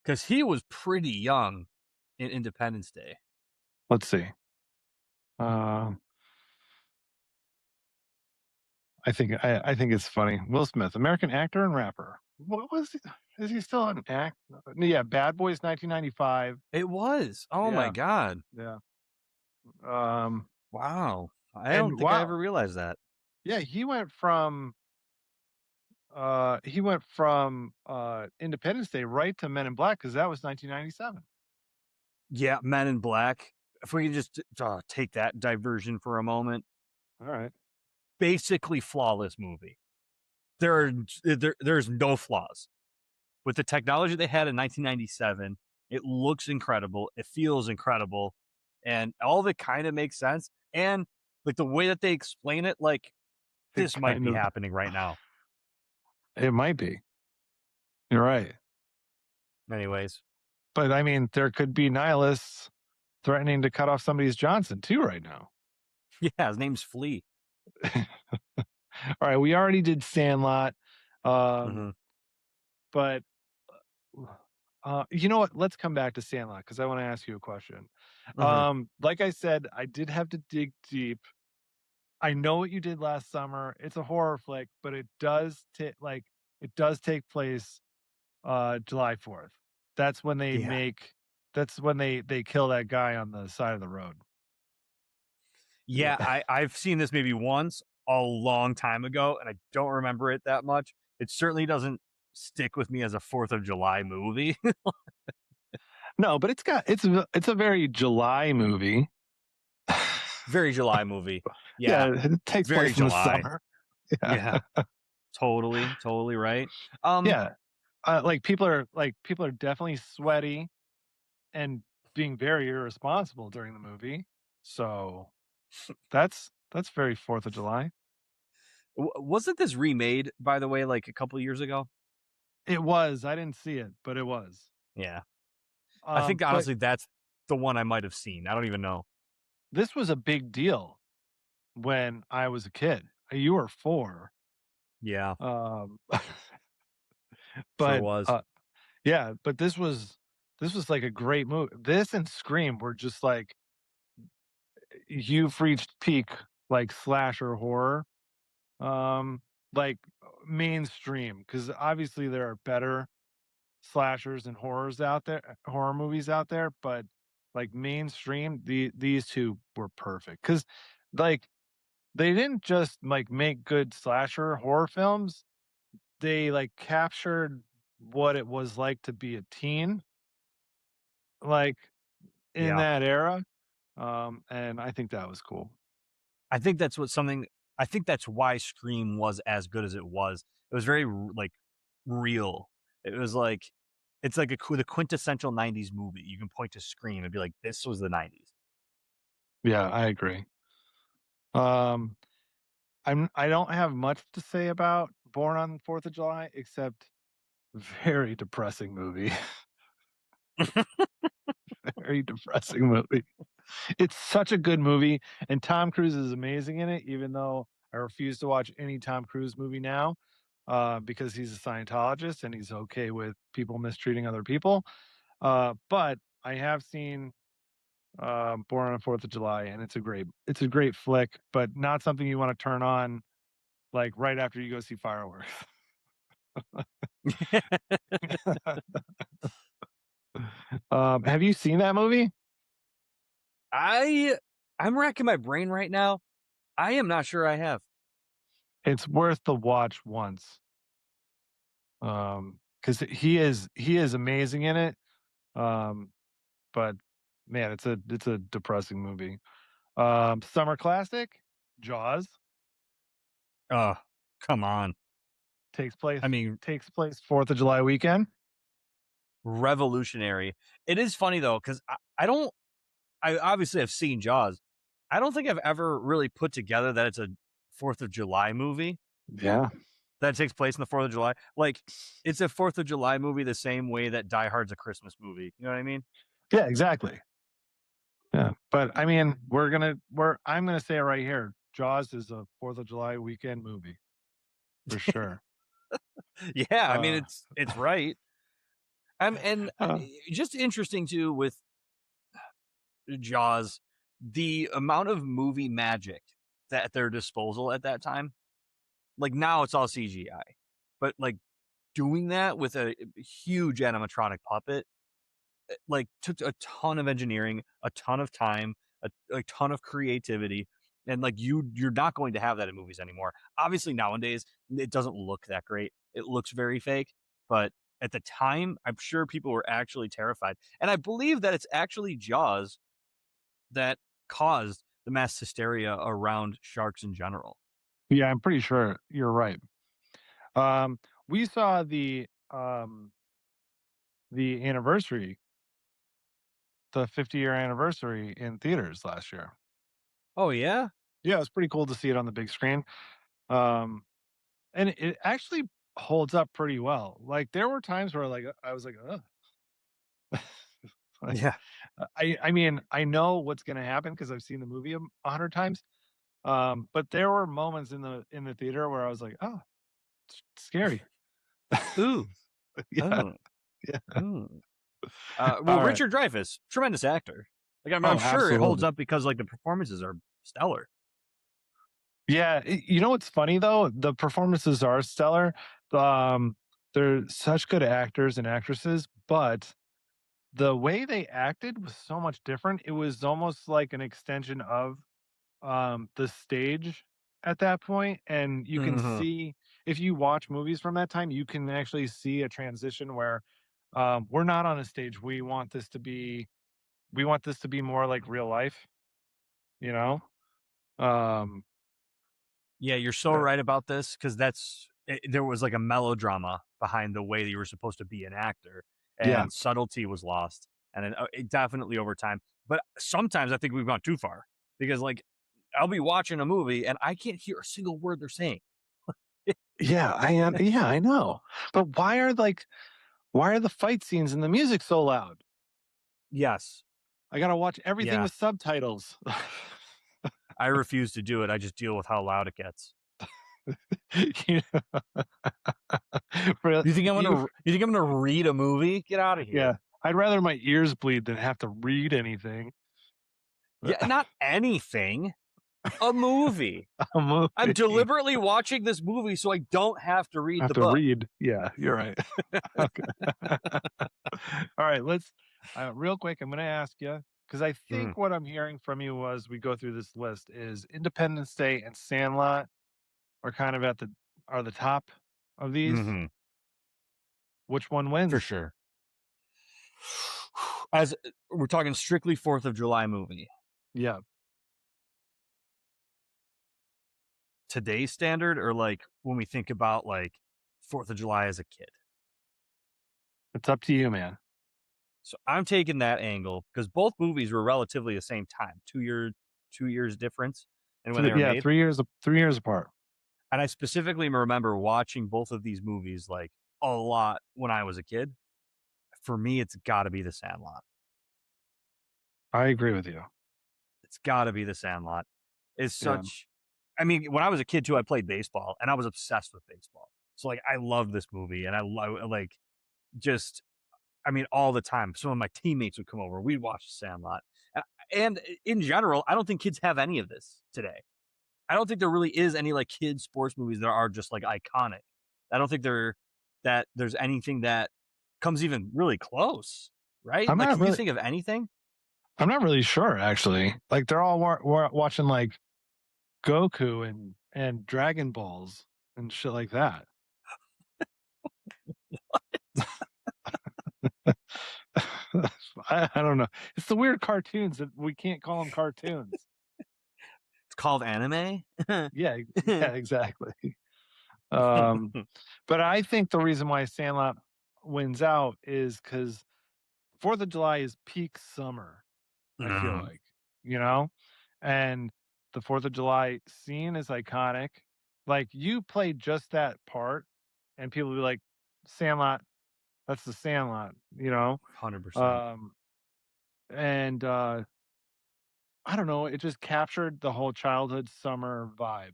Because he was pretty young in Independence Day. Let's see. Um I think it's funny. Will Smith, American actor and rapper. What was he? Is he still an act? Yeah, Bad Boys 1995. It was. Oh my Yeah, god. yeah. Um Wow. I don't and think I wow. ever realized that. Yeah, he went from Independence Day right to Men in Black because that was 1997. Yeah, Men in Black. If we could just take that diversion for a moment, All right. basically flawless movie. There's no flaws with the technology they had in 1997. It looks incredible. It feels incredible, and all of it kind of makes sense. And like the way that they explain it, like It this might kind be of happening right now. it might be. You're right. Anyways, But I mean, there could be nihilists threatening to cut off somebody's Johnson too right now. yeah, his name's Flea. All right, we already did Sandlot. Um, Hmm. but you know what? Let's come back to Sandlot because I want to ask you a question. Hmm. Like I said, I did have to dig deep. I know what you did last summer. It's a horror flick, but it does take place July 4th. That's when they Yeah. make that's when they kill that guy on the side of the road. Yeah, I've seen this maybe once a long time ago, and I don't remember it that much. It certainly doesn't stick with me as a Fourth of July movie. No, but it's a very July movie. Very July movie. Yeah, Yeah, it takes very place in the July. summer. Yeah. Yeah, totally right. Yeah. People are definitely sweaty and being very irresponsible during the movie. So that's very 4th of July. Wasn't this remade, by the way, like a couple years ago? It was. I didn't see it, but it was. Yeah, I think But honestly that's the one I might have seen. I don't even know. this was a big deal when I was a kid. You were 4. Yeah, Um, sure but was. yeah, but this was like a great movie. This and Scream were just like you've reached peak like slasher horror. Um, like mainstream because obviously there are better slashers and horror movies out there, but like mainstream, these two were perfect because like they didn't just like make good slasher horror films. They like captured what it was like to be a teen, like in Yeah, that era. And I think that was cool. I think that's what something. I think that's why Scream was as good as it was. It was very like real. It was like it's like the quintessential '90s movie. You can point to Scream and be like, "This was the '90s." Yeah, I agree. Um, I don't have much to say about Born on 4th of July, except very depressing movie. Very depressing movie. It's such a good movie, and Tom Cruise is amazing in it, even though I refuse to watch any Tom Cruise movie now, because he's a Scientologist and he's okay with people mistreating other people. But I have seen Born on 4th of July, and it's a great flick, but not something you want to turn on like right after you go see fireworks. Have you seen that movie? I I'm racking my brain right now. I am not sure I have. It's worth the watch once. Because he is amazing in it. Um, but man, it's a depressing movie. Summer classic, Jaws Oh, come on. takes place I mean, 4th of July weekend. revolutionary. It is funny though, because I don't. I obviously have seen Jaws. I don't think I've ever really put together that it's a 4th of July movie Yeah. that takes place in the 4th of July. Like, it's a 4th of July movie the same way that Die Hard's a Christmas movie. You know what I mean? Yeah, exactly. Yeah. But I mean, I'm gonna say it right here. Jaws is a 4th of July weekend movie for sure. Yeah, I mean Uh, it's right. And uh, just interesting too with Jaws, the amount of movie magic that at their disposal at that time. Like now it's all CGI, but like doing that with a huge animatronic puppet, like took a ton of engineering, a ton of time, a ton of creativity, and like you're not going to have that in movies anymore. Obviously nowadays it doesn't look that great. It looks very fake, but at the time I'm sure people were actually terrified. And I believe that it's actually Jaws that caused the mass hysteria around sharks in general. yeah, I'm pretty sure you're right. We saw the anniversary, the 50-year anniversary in theaters last year. Oh yeah? Yeah, it was pretty cool to see it on the big screen. Um, and it actually holds up pretty well. Like there were times where like I was like, ugh. Like, Yeah. I mean, I know what's gonna happen because I've seen the movie 100 times. But there were moments in the theater where I was like, oh, it's scary. Ooh. Yeah, Oh. yeah. Ooh. Well, All right. Richard Dreyfuss, tremendous actor. Like I'm Oh, sure it holds absolutely. up because like the performances are stellar. Yeah, you know what's funny though? The performances are stellar. Um, they're such good actors and actresses, but the way they acted was so much different. It was almost like an extension of the stage at that point, and you can Mhm. see if you watch movies from that time, you can actually see a transition where we're not on a stage. We want this to be more like real life, you know? Um, Yeah, you're so uh, right about this because there was like a melodrama behind the way that you were supposed to be an actor, yeah. and subtlety was lost, and it definitely over time. But sometimes I think we've gone too far because like I'll be watching a movie and I can't hear a single word they're saying. Yeah, I am. Yeah, I know. But why are the fight scenes and the music so loud? Yes, I gotta watch everything yeah, with subtitles. I refuse to do it. I just deal with how loud it gets. You know? For you, You think I'm gonna read a movie? Get out of yeah. here. I'd rather my ears bleed than have to read anything. Yeah, not anything. A movie. A I'm movie. deliberately watching this movie so I don't have to I read have the to book. read. Yeah, you're right. Okay. All right, let's real quick. I'm going to ask you because I Mhm. think what I'm hearing from you as we go through this list is Independence Day and Sandlot are kind of are the top of these. Mhm. Which one For wins? sure. As we're talking strictly 4th of July movie. Yeah, Today's standard or like when we think about like 4th of July as a kid. it's up to you, man. So I'm taking that angle because both movies were relatively the same time, 2 years difference and when they were Yeah, made. 3 years apart. And I specifically remember watching both of these movies, like, a lot when I was a kid. For me, it's gotta be The Sandlot. I agree with you. It's gotta be The Sandlot. It's Yeah. such I mean, when I was a kid too, I played baseball, and I was obsessed with baseball. So, like, I love this movie, and I love like, just I mean, all the time. Some of my teammates would come over, we'd watch The Sandlot. And in general, I don't think kids have any of this today. I don't think there really is any, like, kids sports movies that are just, like, iconic. I don't think there's anything that comes even really close, right? I'm Like, not can you really think of anything? I'm not really sure actually. Like they're all watching like Goku and Dragon Balls and shit like that. I don't know. It's the weird cartoons that we can't call them cartoons. It's called anime? Yeah, yeah, exactly. Um, but I think the reason why Sandlot wins out is because 4th of July is peak summer. I feel Mhm. like, you know, and the 4th of July scene is iconic. Like you play just that part, and people will be like, "Sandlot, that's the Sandlot," you know. 100%. Um, and I don't know, it just captured the whole childhood summer vibe,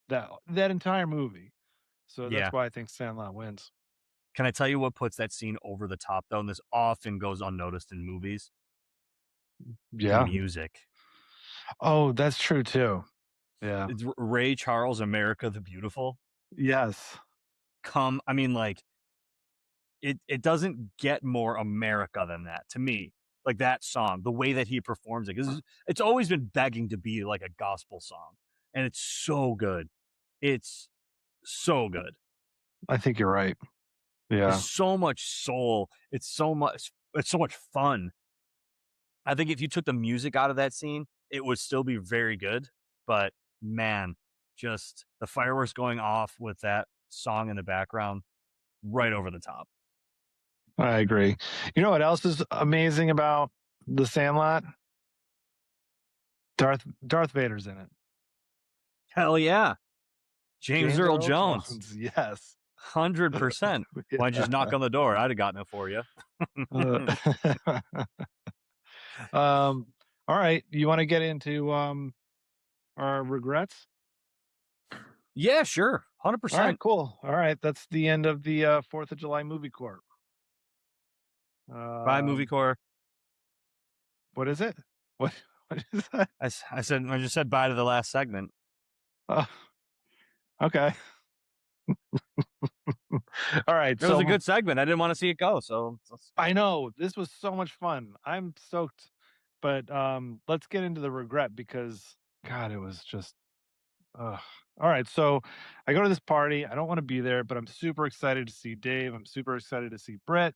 that entire movie. So that's Yeah. why I think Sandlot wins. Can I tell you what puts that scene over the top, though? And this often goes unnoticed in movies? The Yeah. music. Oh, that's true too. Yeah. It's Ray Charles, "America the Beautiful." Yes. I mean, like, it doesn't get more America than that to me. Like, that song, the way that he performs it, 'cause it's always been begging to be like a gospel song, and it's so good. It's so good. I think you're right. There's Yeah. so much soul. It's so much fun. I think if you took the music out of that scene, it would still be very good, but man, just the fireworks going off with that song in the background, right over the top. I agree. You know what else is amazing about The Sandlot? Darth Vader's in it. Hell yeah. James James Earl Earl Jones, Jones, yes. 100%. Why'd you just Yeah. knock on the door? I'd have gotten it for you. Uh, um, all right, you wanna get into, our regrets? Yeah, sure. All right, 100%. cool. All right, that's the end of the, 4th of July movie court. Bye, movie Um, core. what is it? What what is that? I just said bye to the last segment. Oh, okay. All right, It was a so good segment. I didn't want to see it go. So I know, this was so much fun. I'm stoked, but, let's get into the regret because, God, it was just ugh. Alright, so I go to this party, I don't wanna be there, but I'm super excited to see Dave, I'm super excited to see Brett,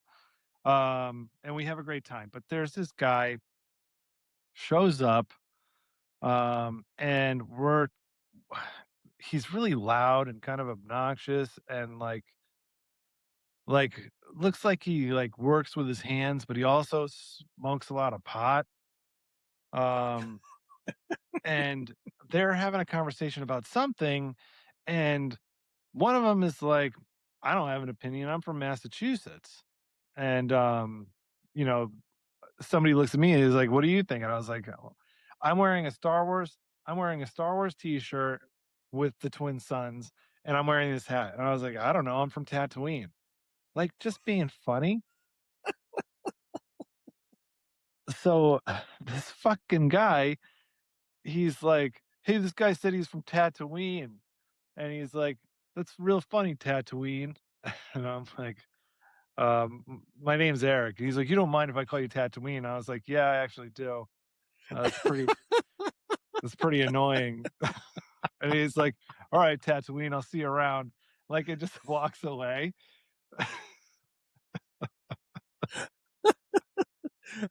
and we have a great time, but there's this guy shows up, and he's really loud and kind of obnoxious and, like, looks like he, like, works with his hands, but he also smokes a lot of pot. Um, and they're having a conversation about something, and one of them is like, "I don't have an opinion, I'm from Massachusetts." And, you know, somebody looks at me and is like, "What do you think?" And I was like, "Oh, I'm wearing a Star Wars I'm wearing a Star Wars T-shirt with the twin suns, and I'm wearing this hat." And I was like, "I don't know, I'm from Tatooine." Like, just being funny. So, this fucking guy, he's like, "Hey, this guy said he's from Tatooine." And he's like, "That's real funny, Tatooine." And I'm like, my name's Eric." And he's like, "You don't mind if I call you Tatooine?" And I was like, "Yeah, I actually do. It's pretty annoying." And he's like, "All right, Tatooine, I'll see you around." Like, it just walks away.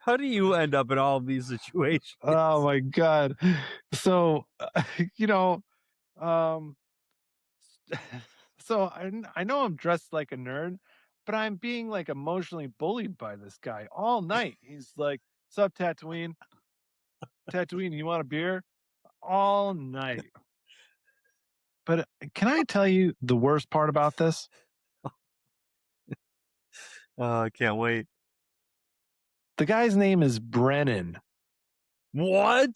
How do you end up in all of these situations? Oh my god. So, you know, um, so I know I'm dressed like a nerd, but I'm being, like, emotionally bullied by this guy all night. He's like, "Sup, Tatooine? Tatooine, you want a beer?" All night. But can I tell you the worst part about this? I can't wait. The guy's name is Brennan. What?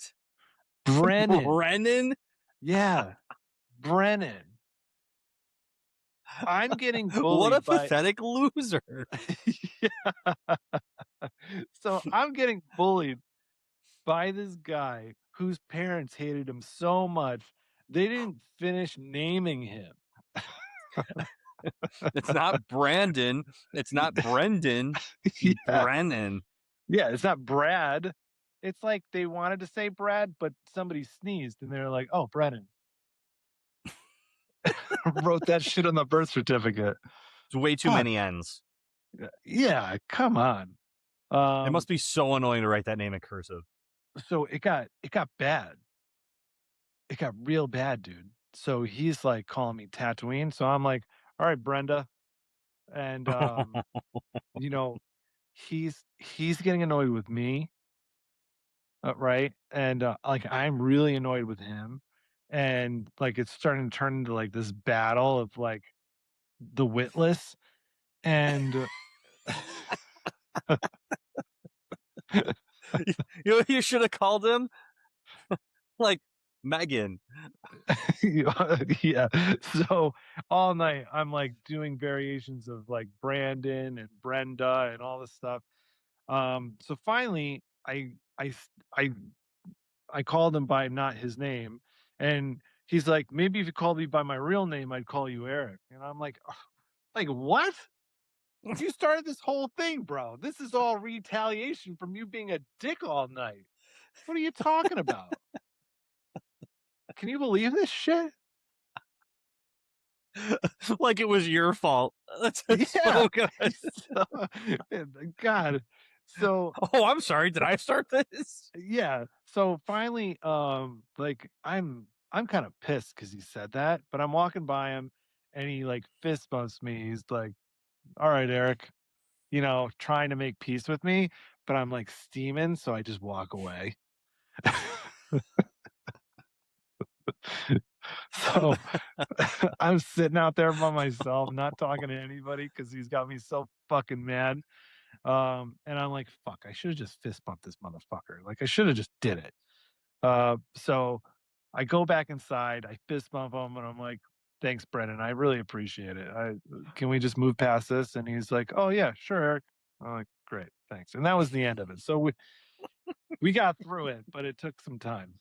Brennan. Brennan? Yeah, Brennan. I'm getting What a bullied by pathetic loser. yeah. So I'm getting bullied by this guy whose parents hated him so much they didn't finish naming him. It's not Brandon. It's not Brendan. Yeah. Brennan. Yeah, it's not Brad. It's like they wanted to say Brad, but somebody sneezed and they're like, "Oh, Brennan." Wrote that shit on the birth certificate. It's way too Fuck. many N's. Yeah, come on. It must be so annoying to write that name in cursive. So it got bad. It got real bad, dude. So he's like calling me Tatooine. So I'm like, all right, Brenda. And you know, he's getting annoyed with me, right? And like I'm really annoyed with him. And like it's starting to turn into like this battle of like the witless. And You should have called him like Megan. yeah. So all night I'm like doing variations of like Brandon and Brenda and all this stuff. So finally I I called him by not his name, and he's like, maybe if you called me by my real name, I'd call you Eric. And I'm like, "Ugh, like what? You started this whole thing, bro. This is all retaliation from you being a dick all night. What are you talking about? Can you believe this shit? Like it was your fault. That's Yeah. so good. So, God. So Oh, I'm sorry. Did I start this? yeah. So finally, like I'm kind of pissed because he said that, but I'm walking by him and he like fist bumps me. He's like, all right, Eric, trying to make peace with me, but I'm like steaming, so I just walk away. So I'm sitting out there by myself, not talking to anybody because he's got me so fucking mad. And I'm like, fuck, I should have just fist bumped this motherfucker. Like I should have just did it. So I go back inside, I fist bump him, and I'm like, thanks, Brennan. I really appreciate it. Can we just move past this? And he's like, oh yeah, sure, Eric. I'm like, great, thanks. And that was the end of it. So we got through it, but it took some time.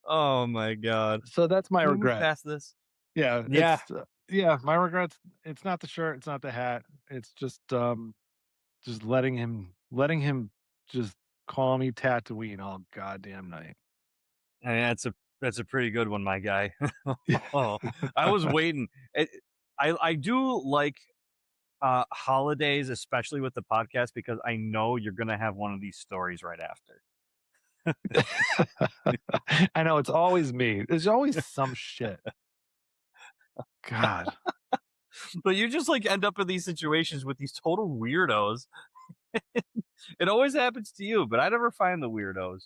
Oh my god. So that's my Can we move regret. past this? Yeah, Yeah. my regrets. It's not the shirt, it's not the hat. It's just letting him just call me Tatooine all goddamn night. I mean, that's a pretty good one, my guy. Oh, I was waiting. I do like holidays, especially with the podcast, because I know you're gonna have one of these stories right after. I know it's always me. There's always some shit. God. But you just like end up in these situations with these total weirdos. It always happens to you, but I never find the weirdos.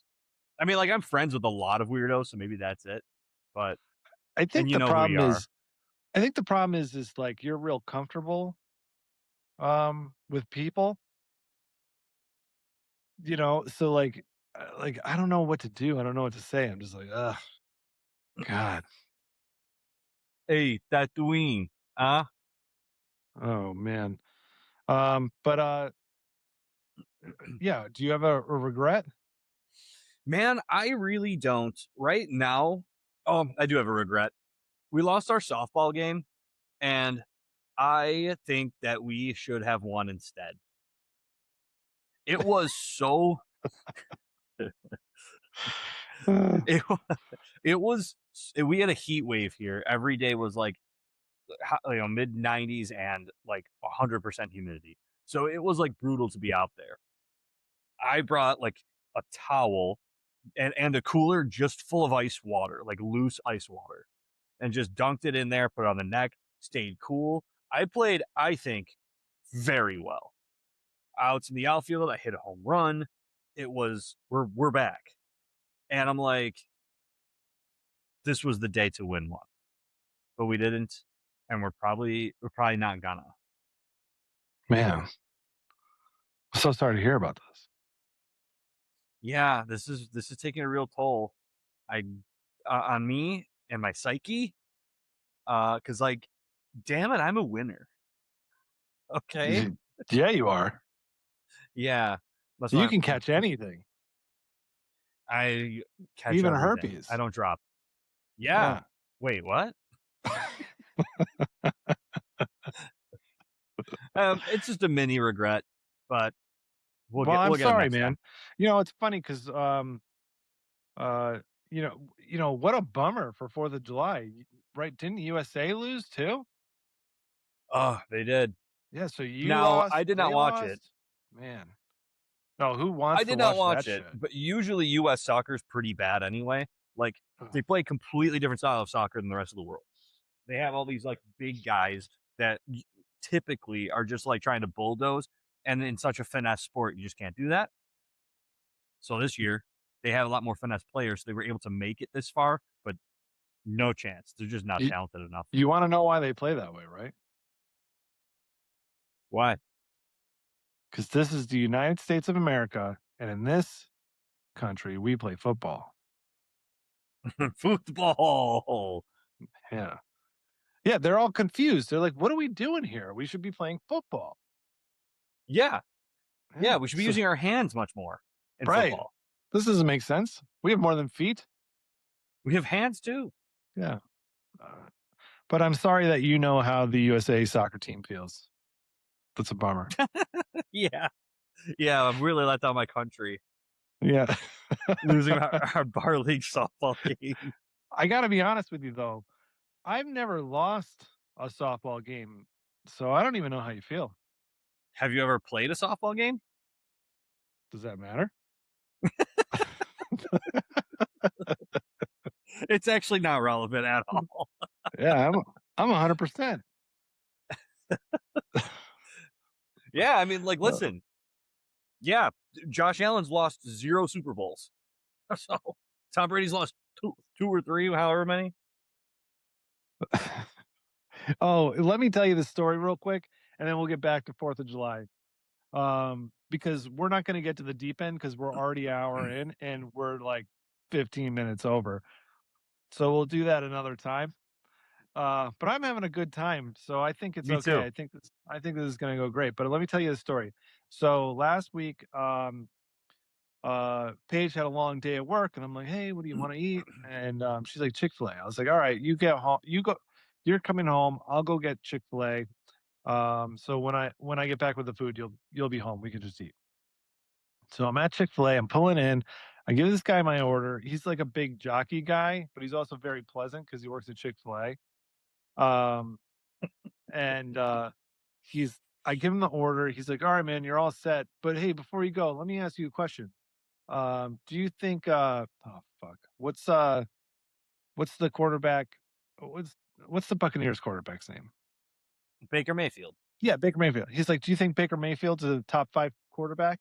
I mean, like I'm friends with a lot of weirdos, so maybe that's it. But I and think you the know who you problem are. is I think the problem is like you're real comfortable with people, so like I don't know what to do. I don't know what to say. I'm just like, ugh, God. Hey, Tatooine, huh? Oh man. But yeah, do you have a regret? Man, I really don't. Right now, I do have a regret. We lost our softball game, and I think that we should have won instead. It was so Uh, it, it was we had a heat wave here. Every day was like mid 90s and like 100% humidity. So it was like brutal to be out there. I brought like a towel and a cooler just full of ice water, like loose ice water, and just dunked it in there, put it on the neck, stayed cool. I played, I think, very well. Out in the outfield, I hit a home run. It was we're back. And I'm like, this was the day to win one, but we didn't, and we're probably not gonna. Man, I'm so sorry to hear about this. Yeah, this is taking a real toll. I on me and my psyche. Cause like, damn it, I'm a winner. Okay. Yeah, you are. Yeah. That's You why can catch anything, I catch even everything. I herpes. don't drop. Yeah. Yeah. Wait, what? It's just a mini regret, but Well, I'm we'll get it sorry, next man. time. It's funny because uh what a bummer for 4th of July. Right? Didn't USA lose too? Oh, they did. Yeah, so you Now, lost, I did not they watch it. lost. Man. No, who I wants to did not watch watch that it, shit? but usually US soccer is pretty bad anyway. Like, Ugh. they play a completely different style of soccer than the rest of the world. They have all these like big guys that typically are just like trying to bulldoze, and in such a finesse sport, you just can't do that. So this year, they have a lot more finesse players, so they were able to make it this far, but no chance. They're just not You, talented enough. you want to know why they play that way, right? Why? Because this is the United States of America, and in this country, we play football. Football. Yeah. Yeah, they're all confused. They're like, what are we doing here? We should be playing football. Yeah. Yeah, Yeah. we should be using our hands much more in Right. football. This doesn't make sense. We have more than feet. We have hands too. Yeah. But I'm sorry that you know how the USA soccer team feels. That's a bummer. Yeah. Yeah, I've really let down my country Yeah. losing our bar league softball game. I got to be honest with you, though. I've never lost a softball game, so I don't even know how you feel. Have you ever played a softball game? Does that matter? It's actually not relevant at all. Yeah, I'm 100%. Yeah, I mean, like, listen. Yeah, Josh Allen's lost 0 Super Bowls. So Tom Brady's lost two or three, however many. Oh, let me tell you the story real quick, and then we'll get back to 4th of July. Because we're not going to get to the deep end because we're already an hour in and we're like 15 minutes over. So we'll do that another time. But I'm having a good time, so I think it's Me okay. too. I think this is going to go great. But let me tell you the story. So last week, Paige had a long day at work, and I'm like, "Hey, what do you want to eat?" And she's like, "Chick-fil-A." I was like, "All right, you get home. You go. You're coming home. I'll go get Chick-fil-A. So when I get back with the food, you'll be home. We can just eat." So I'm at Chick-fil-A. I'm pulling in. I give this guy my order. He's like a big jockey guy, but he's also very pleasant because he works at Chick-fil-A. Um, and I give him the order. He's like, "All right, man, you're all set. But hey, before you go, let me ask you a question. Do you think oh fuck. What's the quarterback what's the Buccaneers quarterback's name?" Baker Mayfield. Yeah, Baker Mayfield. He's like, "Do you think Baker Mayfield's a top 5 quarterback?"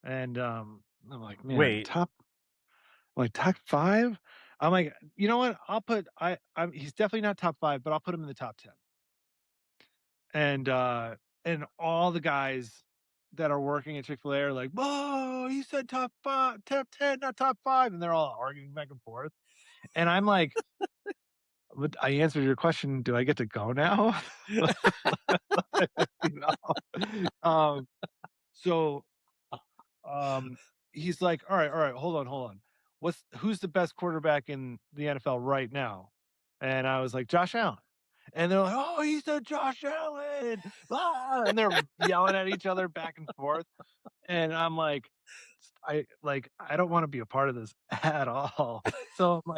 And I'm like, "Man, Wait, top 5?" I'm like, "You know what? He's definitely not top 5, but I'll put him in the top 10." And all the guys that are working at Chick-fil-A are like, "Whoa, he said top 5, top 10, not top 5." And they're all arguing back and forth. And I'm like, "But I answered your question. Do I get to go now?" You know? So he's like, all right, hold on. Who's the best quarterback in the NFL right now? And I was like, Josh Allen. And they're like, "Oh, he said Josh Allen." Ah! And they're yelling at each other back and forth. And I'm I don't want to be a part of this at all. So I'm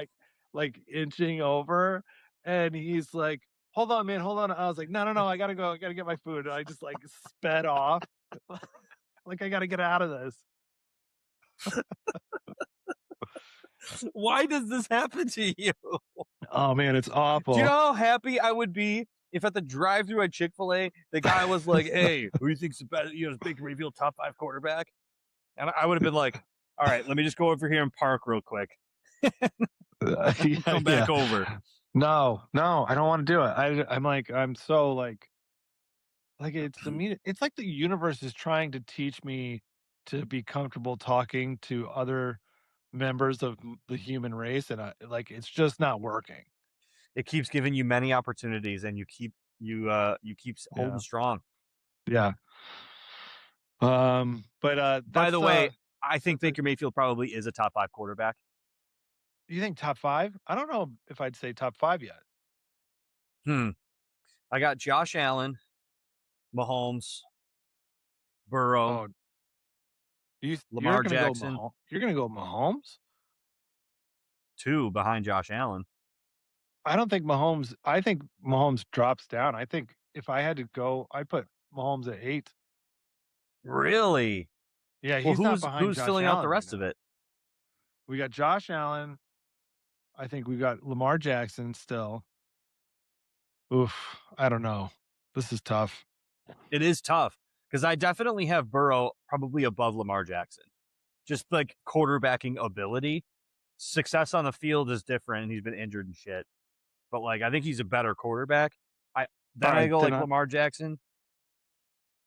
like inching over, and he's like, "Hold on, man, hold on." I was like, No, I gotta go, I gotta get my food. And I just like sped off. Like, I gotta get out of this. why does this happen to you? Oh man, it's Do you know awful. how happy I would be if at the drive-through at Chick-fil-A, the guy was like, "Hey, who do you think's the best? Is Baker Mayfield top 5 quarterback?" And I would have been like, "All right, let me just go over here and park real quick." Yeah, Come yeah. back over. No, no, I don't want to do it. I'm like, I'm so like it's the mean. It's like the universe is trying to teach me to be comfortable talking to other members of the human race, and like it's just not working. It keeps giving you many opportunities, and you keep holding Yeah, strong. yeah. But By the that's way, I think that's a, Baker Mayfield probably is a top 5 quarterback. you think top five? I don't know if I'd say top five yet. Hmm. I got Josh Allen, Mahomes, Burrow, Oh, you're Lamar gonna go Jackson, Mahomes? You're gonna go Mahomes? 2 behind Josh Allen. I don't think Mahomes. I think Mahomes drops down. I think if I had to go, I put Mahomes at 8. Really? Yeah, Well, he's not behind who's Josh filling out the Allen right rest of now. it? We got Josh Allen. I think we got Lamar Jackson still. Oof, I don't know. This is tough. It is tough because I definitely have Burrow probably above Lamar Jackson. Just like quarterbacking ability. Success on the field is different, and he's been injured and shit. But like, I think he's a better quarterback. I All then I right, go then like Lamar Jackson.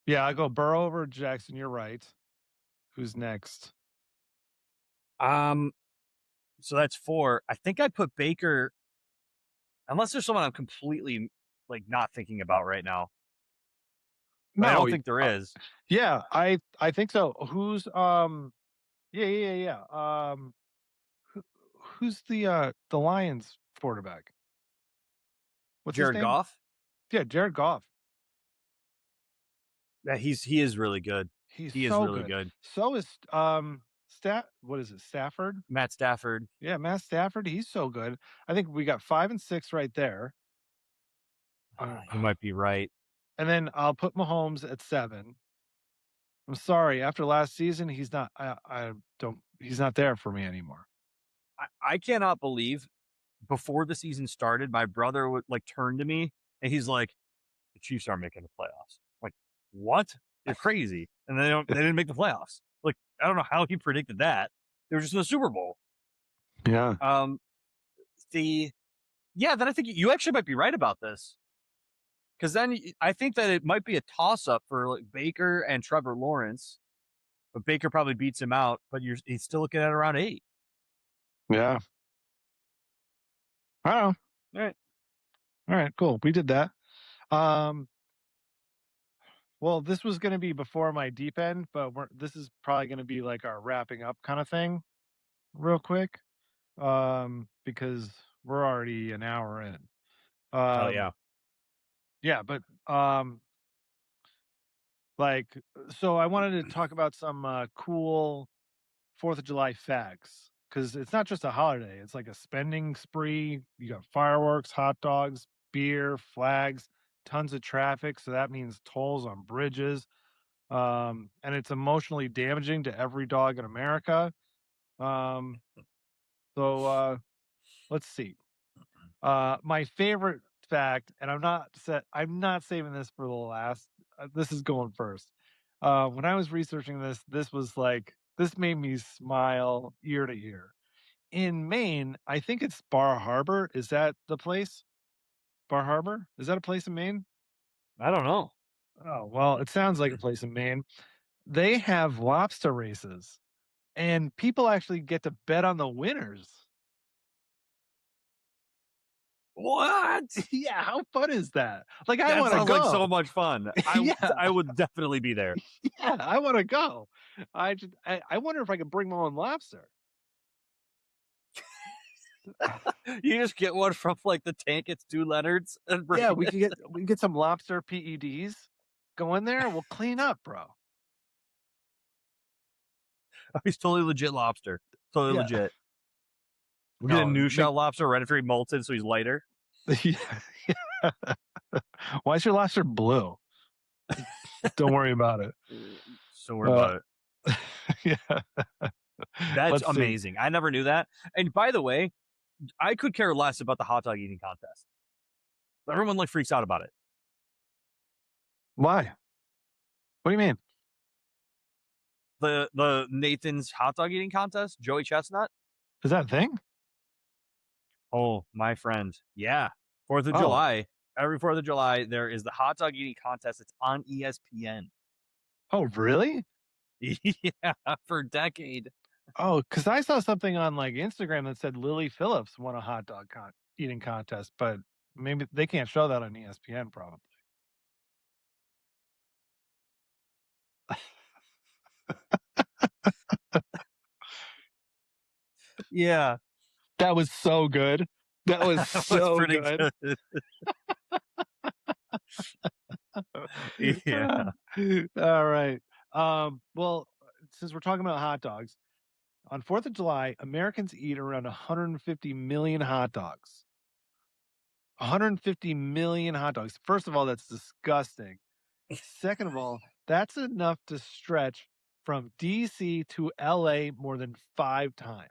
yeah, I go Burrow over Jackson. You're right. Who's next? Um, so that's 4. I think I put Baker, unless there's someone I'm completely like not thinking about right now. But I No, don't think there is. yeah, I think so. Who's yeah, yeah, yeah, yeah. Who, who's the Lions quarterback? What's his Jared name? Goff. Yeah, Jared Goff. Yeah, he is really good. He's He is so really good. good. So is what is it? Stafford? Matt Stafford. Yeah, Matt Stafford, he's so good. I think we got 5 and 6 right there. Uh, You might be right. and then I'll put Mahomes at 7. I'm sorry, after last season, I don't he's not there for me anymore. I cannot believe before the season started, my brother would like turn to me and he's like, "The Chiefs aren't making the playoffs." I'm like, what? You're crazy. And they didn't make the playoffs. Like, I don't know how he predicted that. They were just in the Super Bowl. Yeah. Um, the yeah, then I think you actually might be right about this. Because then I think that it might be a toss up for like Baker and Trevor Lawrence, but Baker probably beats him out. But he's still looking at around 8. Yeah. I don't All right. know. All right, cool. We did that. Um, well, this was gonna be before my deep end, but this is probably gonna be like our wrapping up kind of thing real quick. Because we're already an hour in. Hell Um, yeah. yeah, but like so I wanted to talk about some cool 4th of July facts because it's not just a holiday, it's like a spending spree. You got fireworks, hot dogs, beer, flags, tons of traffic. So that means tolls on bridges. And it's emotionally damaging to every dog in America. Um, so let's see. My favorite fact, and I'm not saving this for the last. This is going first. When I was researching this, this made me smile ear to ear. In Maine, I think it's Bar Harbor. Is that the place? Bar Harbor? Is that a place in Maine? I don't know. Oh, well, it sounds like a place in Maine. They have lobster races, and people actually get to bet on the winners. What? Yeah, how fun is that? Like, I That want to sounds like so go. much fun. Yeah, I would definitely be there. yeah, I want to go. I wonder if I could bring my own lobster. You just get one from like the tank. It's 2 Leonards and bring Yeah, it. we can get some lobster PEDs. Go in there, we'll clean up, bro. He's totally legit lobster. Totally Yeah. legit. We get a No, new shell lobster right after he molted, so he's lighter. yeah, yeah. Why is your lobster blue? Don't worry about it. So worry Uh, about it. yeah. That's Let's see. amazing. I never knew that. And by the way, I could care less about the hot dog eating contest. Everyone like freaks out about it. Why? What do you mean? The Nathan's hot dog eating contest, Joey Chestnut. Is that a thing? Oh, my friend. Yeah. 4th of Oh, July. Every 4th of July, there is the hot dog eating contest. It's on ESPN. oh, really? Yeah, for a decade. Oh, because I saw something on like Instagram that said Lily Phillips won a hot dog eating contest, but maybe they can't show that on ESPN, probably. Yeah, That was so good. That was that was so pretty good. good. Yeah. All right. Well, since we're talking about hot dogs, on 4th of July, Americans eat around 150 million hot dogs. 150 million hot dogs. First of all, that's disgusting. Second of all, that's enough to stretch from DC to LA more than 5 times.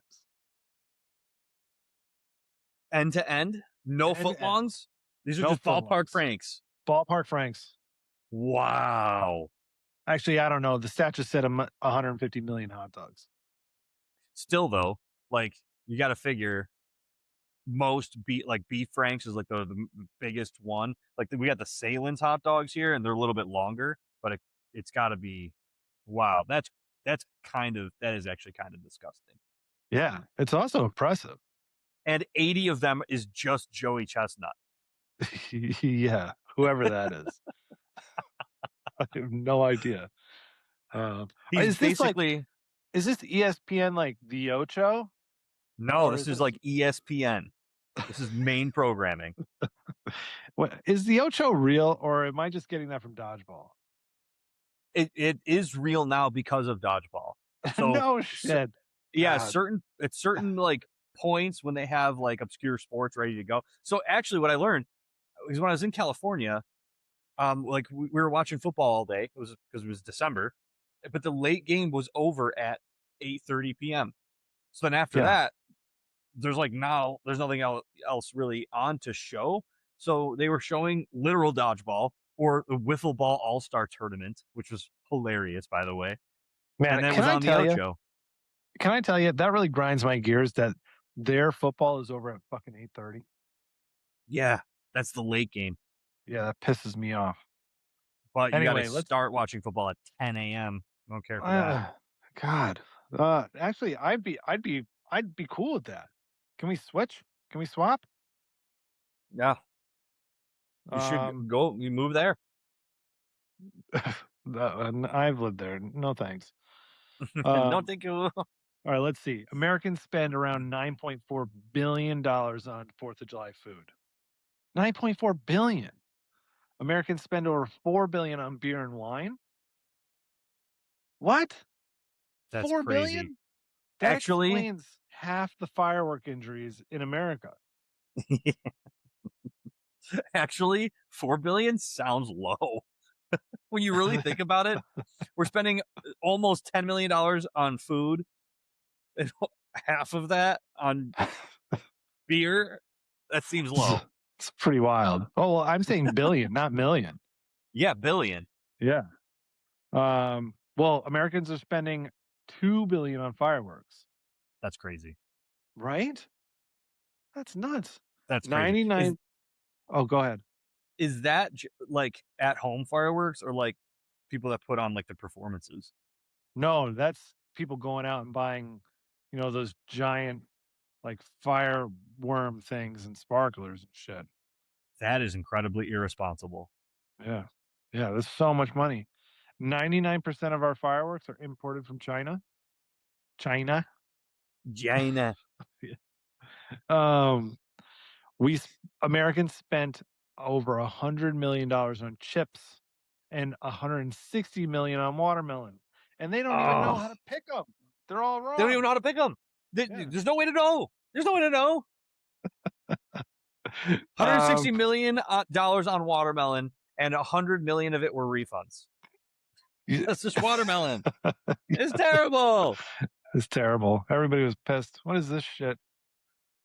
End to end, no End to end. footlongs. These are No just ballpark footlongs. franks. Ballpark Franks. Wow. Actually, I don't know. The stat just said 150 million hot dogs. Still though, like you got to figure most beef franks is like the biggest one. Like we got the Salins hot dogs here, and they're a little bit longer, but it's got to be wow. That is actually kind of disgusting. Yeah, it's also impressive. And 80 of them is just Joey Chestnut. Yeah, whoever that is. I have no idea. He's Is this like basically is this ESPN like the Ocho? no. Or This is is this like ESPN. This is main programming. what is the Ocho real or am I just getting that from Dodgeball? It is real now because of dodgeball. So, No so shit. yeah, God. certain like points when they have like obscure sports ready to go. So actually, what I learned is when I was in California, like we were watching football all day. It was because it was December, but the late game was over at 8:30 p.m. So then after Yeah. that, there's nothing else really on to show. So they were showing literal dodgeball or the wiffle ball all star tournament, which was hilarious, by the way. Man, And then it was on the Ocho. can I tell you that really grinds my gears that their football is over at fucking 8:30. Yeah, that's the late game. Yeah, that pisses me off. But you got to Anyway, let's start watching football at 10 a.m. I don't care for that. uh, God. Actually, I'd be cool with that. Can we switch? Can we swap? Yeah, you should Um, go. You move there. I've lived there. No thanks. No, Um, thank you. all right, let's see. Americans spend around $9.4 billion on 4th of July food. 9.4 billion. Americans spend over 4 billion on beer and wine. What? That's 4 crazy. billion? That Actually, explains half the firework injuries in America. actually, 4 billion sounds low when you really think about it. We're spending almost $10 million on food, and half of that on beer. That seems low. It's pretty wild. Oh, well, I'm saying billion, not million. Yeah, billion. Yeah. Well, Americans are spending 2 billion on fireworks, That's crazy. right? That's nuts. That's crazy. 99. Oh, go ahead. Is that like at home fireworks or like people that put on like the performances? No, that's people going out and buying, those giant like fire worm things and sparklers and shit. That is incredibly irresponsible. Yeah. Yeah, there's so much money. 99% of our fireworks are imported from China. China. China. Um, Americans spent over $100 million on chips and 160 million on watermelon, and they don't even know Oh, how to pick them. They're all they don't even wrong. know how to pick them. Yeah. There's no way to know. There's no way to know. 160 Um, million dollars on watermelon, and 100 million of it were refunds. y- That's just watermelon. It's terrible. it's terrible. Everybody was pissed. What is this shit?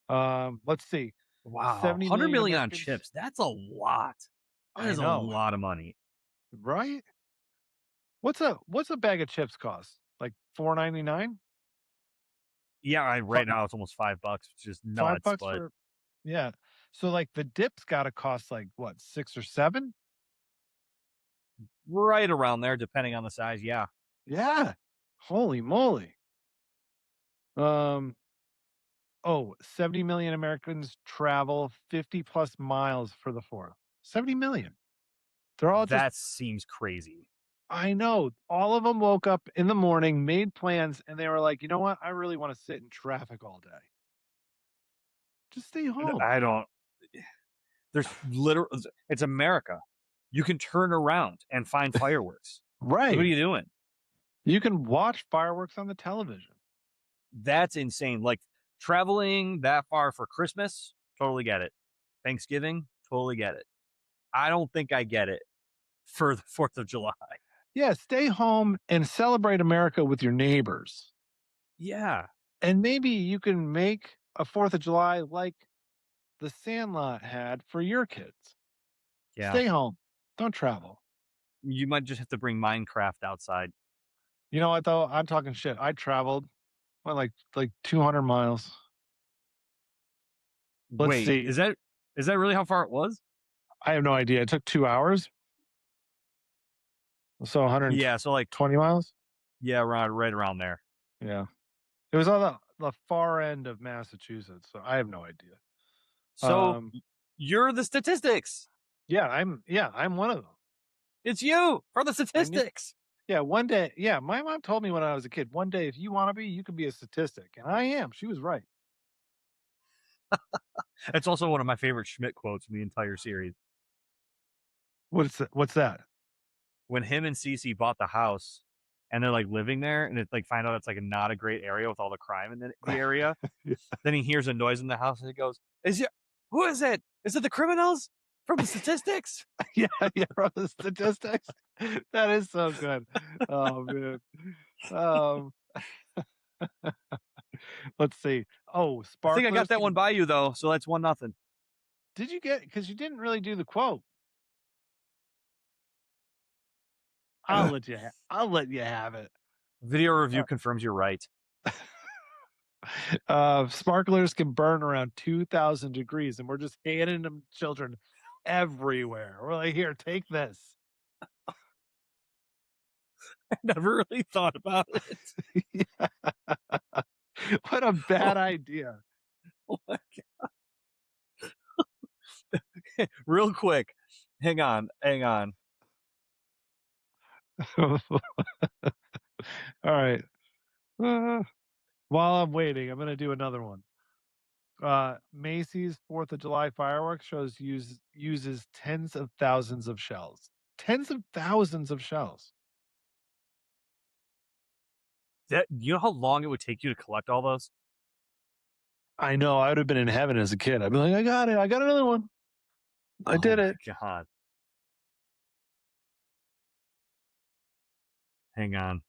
Let's see. Wow, 70 100 million million on Americans. chips. That's a lot. That I is a know, lot of money. right? What's a bag of chips cost? Like 4.99? Yeah, right now it's almost $5, which is Five nuts. bucks But for. Yeah. So like the dip's got to cost like what, 6 or 7? Right around there, depending on the size. Yeah. Yeah. Holy moly. Um, oh, 70 million Americans travel 50 plus miles for the 4th. 70 million. They're all just, That seems crazy. I know. All of them woke up in the morning, made plans, and they were like, you know what? I really want to sit in traffic all day. Just stay home. I don't. There's literal. It's America. You can turn around and find fireworks. Like, what are Right. you doing? You can watch fireworks on the television. That's insane. Like traveling that far for Christmas, totally get it. Thanksgiving, totally get it. I don't think I get it for the 4th of July. Yeah, stay home and celebrate America with your neighbors. Yeah. And maybe you can make a 4th of July like the Sandlot had for your kids. Yeah. Stay home. Don't travel. You might just have to bring Minecraft outside. You know what though? I'm talking shit. I traveled what, like 200 miles. Let's Wait, see. is that really how far it was? I have no idea. It took 2 hours. So Yeah, so like 120 miles. yeah, right around there. Yeah. It was on the far end of Massachusetts. So I have no idea. So you're the statistics. I'm one of them. It's you for the I knew. statistics. Yeah, one day. Yeah, my mom told me when I was a kid, one day if you want to be, you can be a statistic, and I am. She was right. It's also one of my favorite Schmidt quotes from the entire series. What's that? When him and Cece bought the house and they're like living there and it's like find out it's like not a great area with all the crime in the area. Then he hears a noise in the house and he goes, who is it? Is it the criminals from the statistics? Yeah, yeah, from the statistics. That is so good. Oh man. Um, let's see. Oh, I think I got sparklers that one can. by you though, so that's 1-0. Did you get? Because you didn't really do the quote. I'll let you have it. Video review Uh, confirms you're right. sparklers can burn around 2,000 degrees, and we're just handing them children everywhere. We're like, here, take this. I never really thought about it. What a bad idea. Oh my God. Real quick. Hang on. All right. Uh, while I'm waiting, I'm going to do another one. Macy's 4th of July fireworks shows uses tens of thousands of shells. Tens of thousands of shells. You know how long it would take you to collect all those? I know. I would have been in heaven as a kid. I'd be like, I got it. I got another one. I Oh did my it. God. Hang on.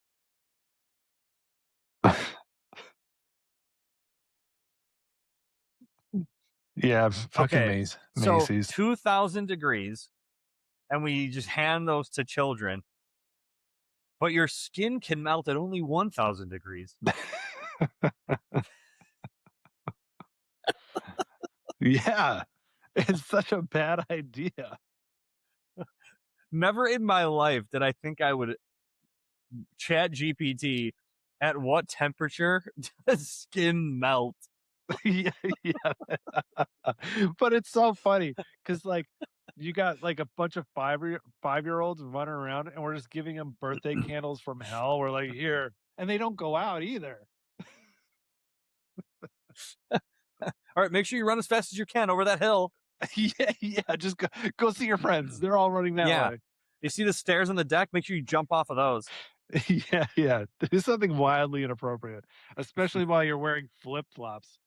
Yeah, fucking Okay. So Macy's. 2,000 degrees, and we just hand those to children, but your skin can melt at only 1,000 degrees. Yeah, it's such a bad idea. Never in my life did I think I would chat GPT at what temperature does skin melt? Yeah, yeah. But it's so funny because like you got like a bunch of 5-year-olds running around, and we're just giving them birthday candles from hell. We're like, here, and they don't go out either. All right, make sure you run as fast as you can over that hill. Yeah, yeah. Just go see your friends. They're all running that Yeah. way. You see the stairs on the deck? Make sure you jump off of those. Yeah, yeah. Do something wildly inappropriate, especially while you're wearing flip flops.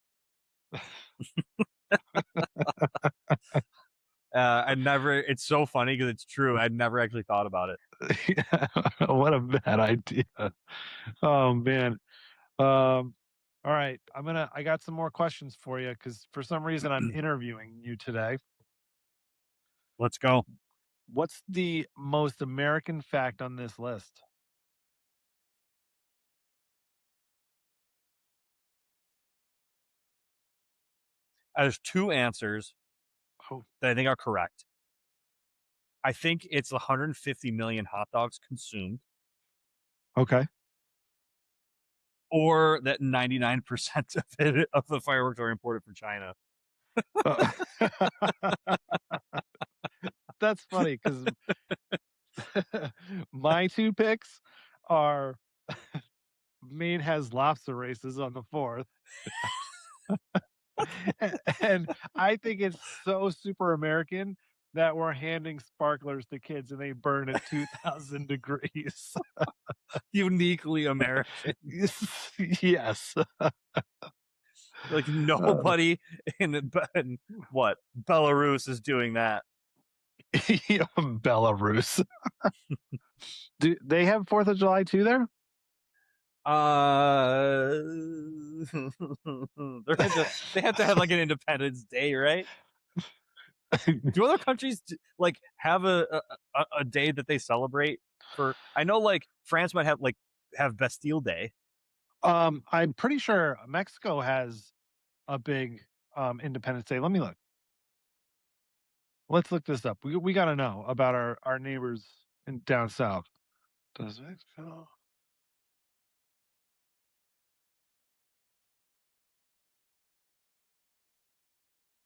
It's so funny because it's true. I'd never actually thought about it. Yeah, what a bad idea. Oh man. All right. I got some more questions for you because for some reason I'm interviewing you today. Let's go. What's the most American fact on this list? There's two answers Oh, that I think are correct. I think it's 150 million hot dogs consumed, okay. or that 99% of the fireworks are imported from China. Uh, that's funny because my two picks are Maine has lobster races on the 4th. And I think it's so super American that we're handing sparklers to kids and they burn at 2,000 degrees. Uniquely American. Yes. Like Uh, nobody in what Belarus is doing that. Belarus. Do they have 4th of July too there? Uh, they have to have like an Independence Day, right? Do other countries like have a day that they celebrate for? I know like France might have Bastille Day. I'm pretty sure Mexico has a big Independence Day. Let me look. Let's look this up. We got to know about our neighbors in down south. Does Mexico?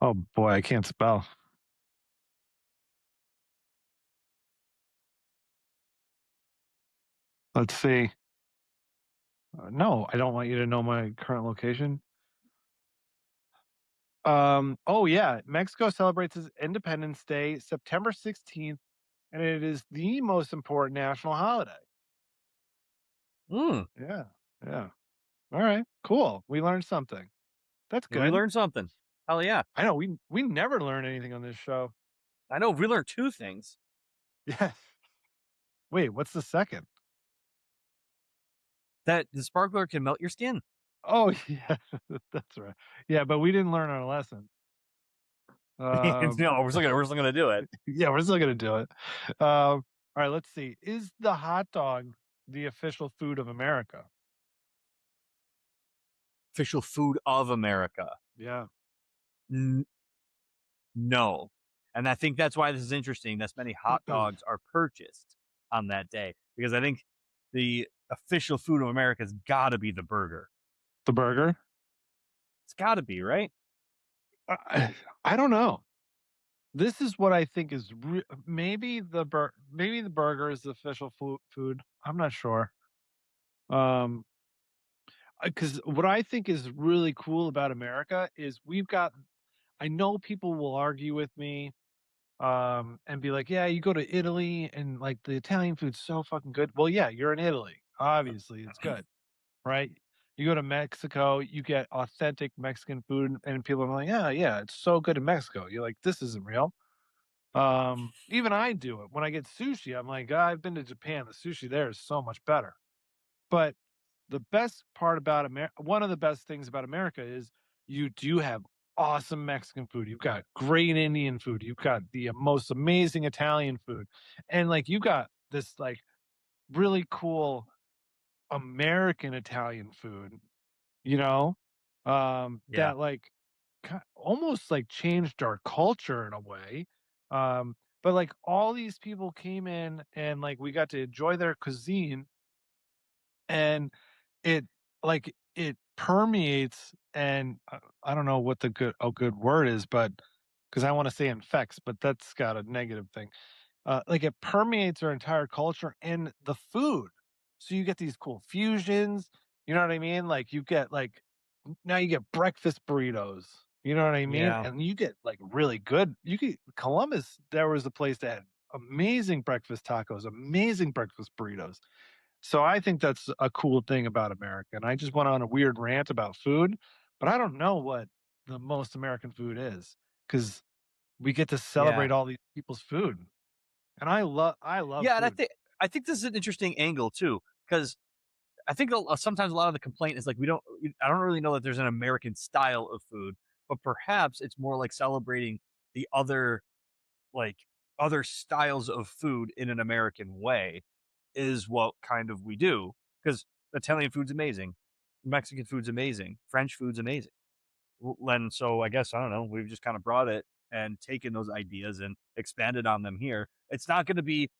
Oh boy, I can't spell. Let's see. No, I don't want you to know my current location. Oh yeah, Mexico celebrates its Independence Day September 16th, and it is the most important national holiday. Mm, Yeah, yeah. All right, cool. We learned something. That's we good. learned something. Hell yeah! I know we never learn anything on this show. I know we learned two things. Yes. Wait, what's the second? That the sparkler can melt your skin. Oh yeah, that's right. Yeah, but we didn't learn our lesson. No, we're still gonna do it. Yeah, we're still gonna do it. All right, let's see. Is the hot dog the official food of America? Official food of America. Yeah. N- no, and I think that's why this is interesting. That many hot dogs are purchased on that day because I think the official food of America has got to be the burger. The burger? It's got to be right. I don't know. This is what I think is maybe the burger is the official food. I'm not sure. Um, because what I think is really cool about America is we've got. I know people will argue with me, and be like, "Yeah, you go to Italy and like the Italian food's so fucking good." Well, yeah, you're in Italy. Obviously, it's good, right? You go to Mexico, you get authentic Mexican food, and people are like, "Yeah, yeah, it's so good in Mexico." You're like, "This isn't real." Even I do it when I get sushi. I'm like, I've been to Japan. The sushi there is so much better." But the best part about America, one of the best things about America is you do have awesome Mexican food. You've got great Indian food. You've got the most amazing Italian food. And like you got this like really cool American Italian food, you know, Yeah, that like almost like changed our culture in a way. But like all these people came in and like we got to enjoy their cuisine and it it permeates and I don't know what the good word is, but because I want to say infects, but that's got a negative thing. Like it permeates our entire culture and the food. So you get these cool fusions. You know what I mean? Like you get like now you get breakfast burritos. You know what I mean? yeah, And you get like really good. You get Columbus. There was a place that had amazing breakfast tacos, amazing breakfast burritos. So I think that's a cool thing about America, and I just went on a weird rant about food, but I don't know what the most American food is because we get to yeah, celebrate all these people's food, and I love yeah. And I food. think I think this is an interesting angle too because I think sometimes a lot of the complaint is like I don't really know that there's an American style of food, but perhaps it's more like celebrating the like other styles of food in an American way is what kind of we do because Italian food's amazing, Mexican food's amazing, French food's amazing. And so I guess, I don't know, we've just kind of brought it and taken those ideas and expanded on them here. It's not going to be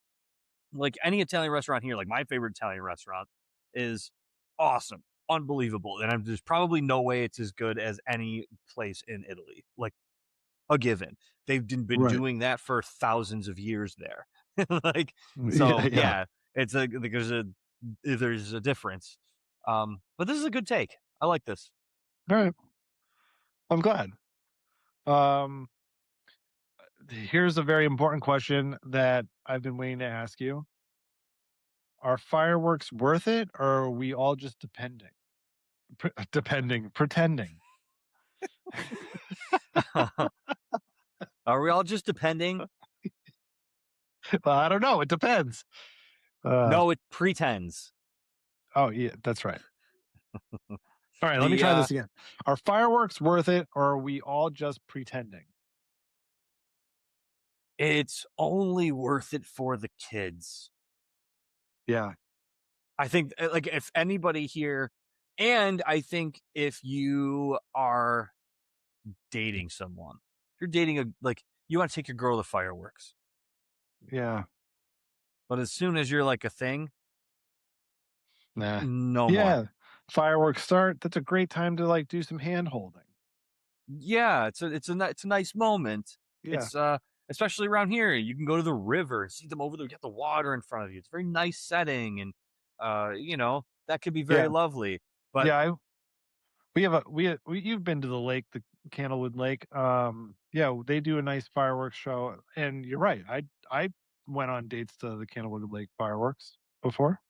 like any Italian restaurant here. Like my favorite Italian restaurant is awesome, unbelievable. And there's probably no way it's as good as any place in Italy. Like a given. They've been Right. doing that for thousands of years there. Like, Yeah, so yeah. yeah, it's like there's a difference. But this is a good take. I like this. All right. I'm glad. Um, Here's a very important question that I've been waiting to ask you. Are fireworks worth it, or are we all just pretending? Are we all just depending? Well, I don't know. It depends. No, it pretends. Oh, yeah, that's right. All right, let me The try this again. Are fireworks worth it, or are we all just pretending? It's only worth it for the kids. Yeah. I think like if anybody here, and I think if you are dating someone, if you're dating like you want to take your girl to fireworks, Yeah. but as soon as you're like a thing, Nah. no more. Yeah. Fireworks start. That's a great time to like do some hand holding. Yeah, it's a nice moment. Yeah. It's especially around here, you can go to the river and see them over there. You got the water in front of you. It's a very nice setting, and that could be very Yeah. lovely. But Yeah. We have you've been to the lake, the Candlewood Lake. Yeah, they do a nice fireworks show. And you're right. I went on dates to the Candlewood Lake fireworks before.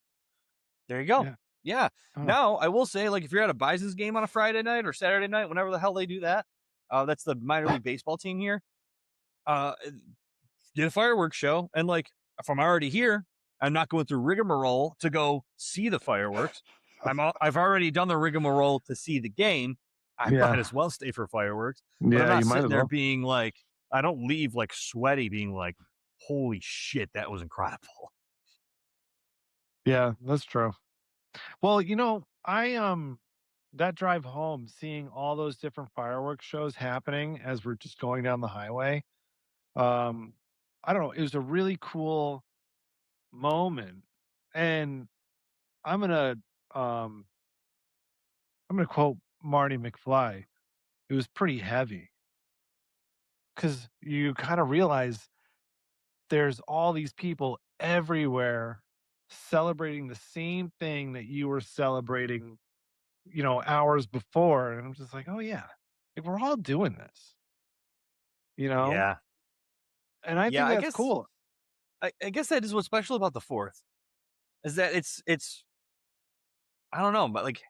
there you go. Yeah. Yeah. Oh. Now I will say, like, if you're at a Bison's game on a Friday night or Saturday night, whenever the hell they do that, that's the minor league baseball team here. Uh, did a fireworks show, and like, if I'm already here, I'm not going through rigmarole to go see the fireworks. I've already done the rigmarole to see the game. I might Yeah. as well stay for fireworks, but I'm Yeah, not you might sitting as there well. being like, I don't leave like sweaty, being like, holy shit, that was incredible. Yeah, that's true. Well, I that drive home, seeing all those different fireworks shows happening as we're just going down the highway. Um, I don't know, it was a really cool moment. And I'm gonna um I'm gonna quote Marty McFly. It was pretty heavy because you kind of realize there's all these people everywhere celebrating the same thing that you were celebrating, hours before. And I'm just like, oh yeah, like we're all doing this, you know? Yeah. And I Yeah. think that's cool. I guess that is what's special about the fourth is that it's, I don't know, but like,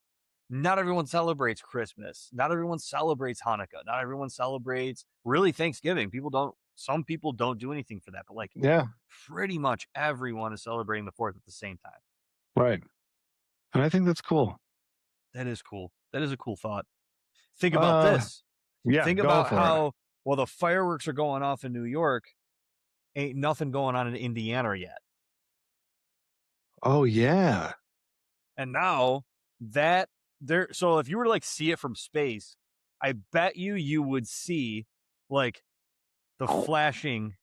not everyone celebrates Christmas. Not everyone celebrates Hanukkah. Not everyone celebrates really Thanksgiving. Some people don't do anything for that, but like Yeah, pretty much everyone is celebrating the fourth at the same time. right. And I think that's cool. That is cool. That is a cool thought. Think about Uh this. yeah, Think go about for it. how, well, the fireworks are going off in New York. Ain't nothing going on in Indiana yet. Oh yeah. And now that so if you were to like see it from space, I bet you would see like the flashing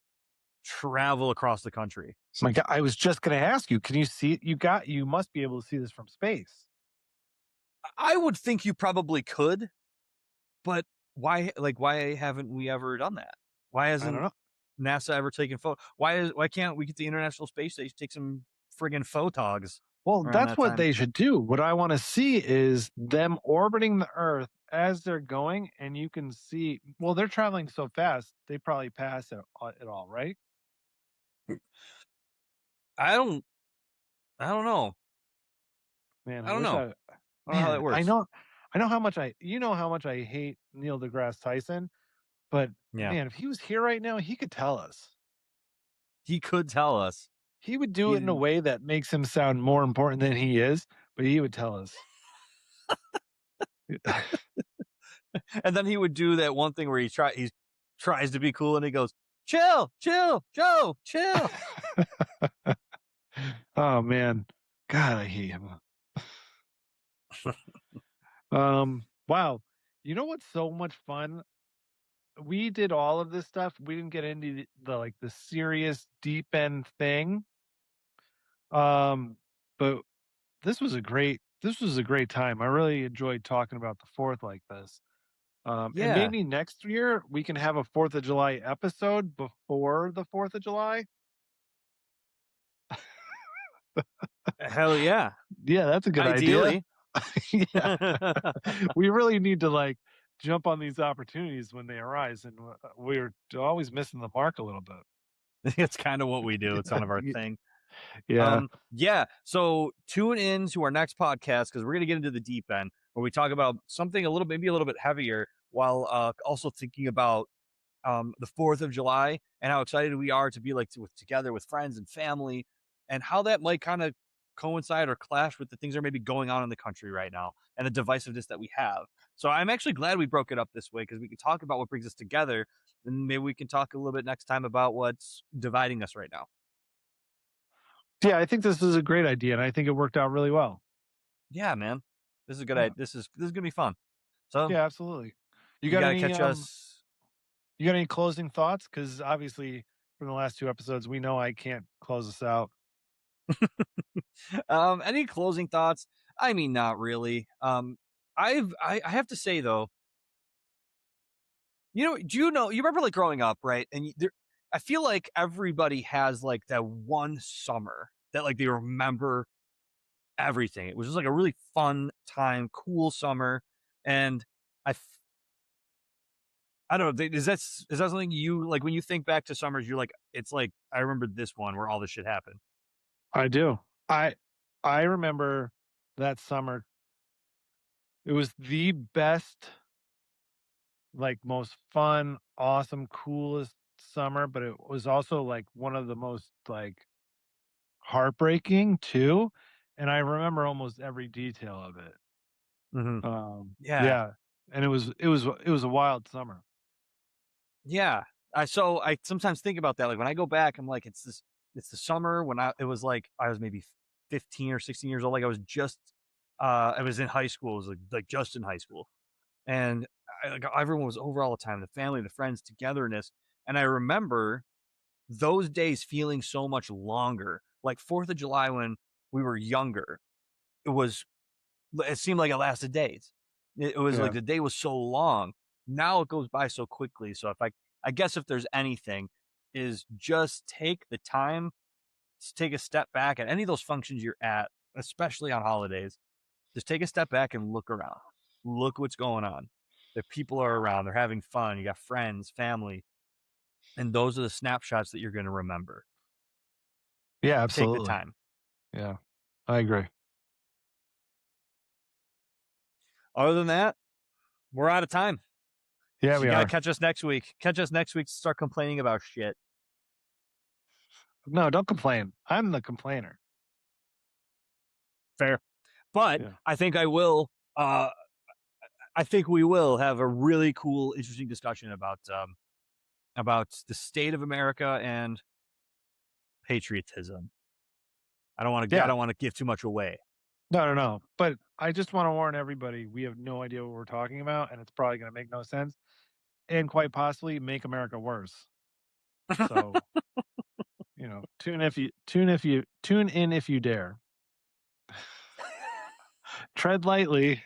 travel across the country. My God, I was just gonna ask you, can you see it? You must be able to see this from space. I would think you probably could, but why haven't we ever done that? Why I don't hasn't know. NASA ever taken photo? Why can't we get the International Space Station take some friggin' photogs Well, around that's that what time? they should do. What I want to see is them orbiting the Earth as they're going, and you can see. Well, they're traveling so fast, they probably pass it all, right? I don't I don't know. Man, I don't know. I don't know how that Man, works. I know how much how much I hate Neil deGrasse Tyson, but Yeah. man, if he was here right now, he could tell us. He could tell us. He would do it in a He way that makes him sound more important than he is, but he would tell us. and then he would do that one thing where he tries to be cool and he goes, chill, chill, Joe, chill. Oh man, God, I hate him. Wow, You know what's so much fun? We did all of this stuff. We didn't get into like the serious deep end thing. Um, but this was a great time. I really enjoyed talking about the fourth like this. And Yeah, maybe next year we can have a 4th of July episode before the 4th of July. hell yeah. Yeah, that's a good idea. Ideally. Yeah. We really need to like jump on these opportunities when they arise, and we're always missing the mark a little bit. It's kind of what we do. It's kind of our Y- thing. Yeah. Yeah. So tune in to our next podcast because we're gonna get into the deep end where we talk about something a little, maybe a little bit heavier, while also thinking about the 4th of July and how excited we are to be like together with friends and family, and how that might kind of coincide or clash with the things that are maybe going on in the country right now and the divisiveness that we have. So I'm actually glad we broke it up this way because we can talk about what brings us together, and maybe we can talk a little bit next time about what's dividing us right now. Yeah, I think this is a great idea, and I think it worked out really well. Yeah, man, this is a good. Yeah. This is gonna be fun. So Yeah, absolutely. You you got got to any catch us. you got any closing thoughts? Because obviously from the last two episodes, we know I can't close us out. Any closing thoughts? I mean, not really. I have to say though, do you remember like growing up, right? And I feel like everybody has like that one summer that like they remember everything. It was just like a really fun time, cool summer, and I, f- I don't know. Is that something you like when you think back to summers? You're like, it's like I remember this one where all this shit happened. I do. I I remember that summer. It was the best, like most fun, awesome, coolest summer, but it was also like one of the most like heartbreaking too. And I remember almost every detail of it. Hmm. Yeah, Yeah. And it was a wild summer. yeah. I sometimes think about that. Like when I go back, I'm like, it's the summer when it was like I was maybe 15 or 16 years old. Like I was in high school. It was like just in high school, and like everyone was over all the time. The family, the friends, togetherness, and I remember those days feeling so much longer. Like 4th of July when we were younger, it was it seemed like it lasted days. It was like Yeah. the day was so long. Now it goes by so quickly. So I guess if there's anything, is just take the time to take a step back at any of those functions you're at, especially on holidays. Just take a step back and look around. Look what's going on. The people are around. They're having fun. You got friends, family, and those are the snapshots that you're going to remember. Yeah, Take the absolutely. time. Yeah. I agree. Other than that, we're out of time. Yeah, So you we got to are. catch us next week. Catch us next week to start complaining about shit. No, don't complain. I'm the complainer. Fair. But Yeah. I think we will have a really cool, interesting discussion about the state of America and patriotism. I Yeah. don't want to give too much away. No, no, no. But I just want to warn everybody, we have no idea what we're talking about, and it's probably going to make no sense and quite possibly make America worse. So, tune in if you dare. Tread lightly.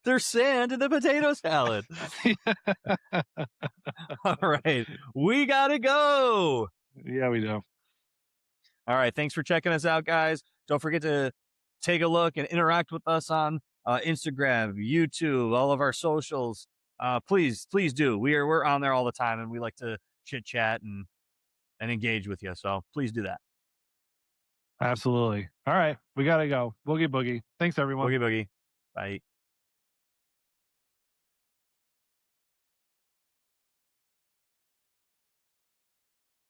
There's sand in the potato salad. All right. We gotta go. Yeah, we do. All right. Thanks for checking us out, guys. Don't forget to take a look and interact with us on Instagram, YouTube, all of our socials. Please do. We're on there all the time, and we like to chit chat and engage with you. So please do that. Absolutely. All right. We got to go. Boogie boogie. Thanks, everyone. Boogie boogie. Bye.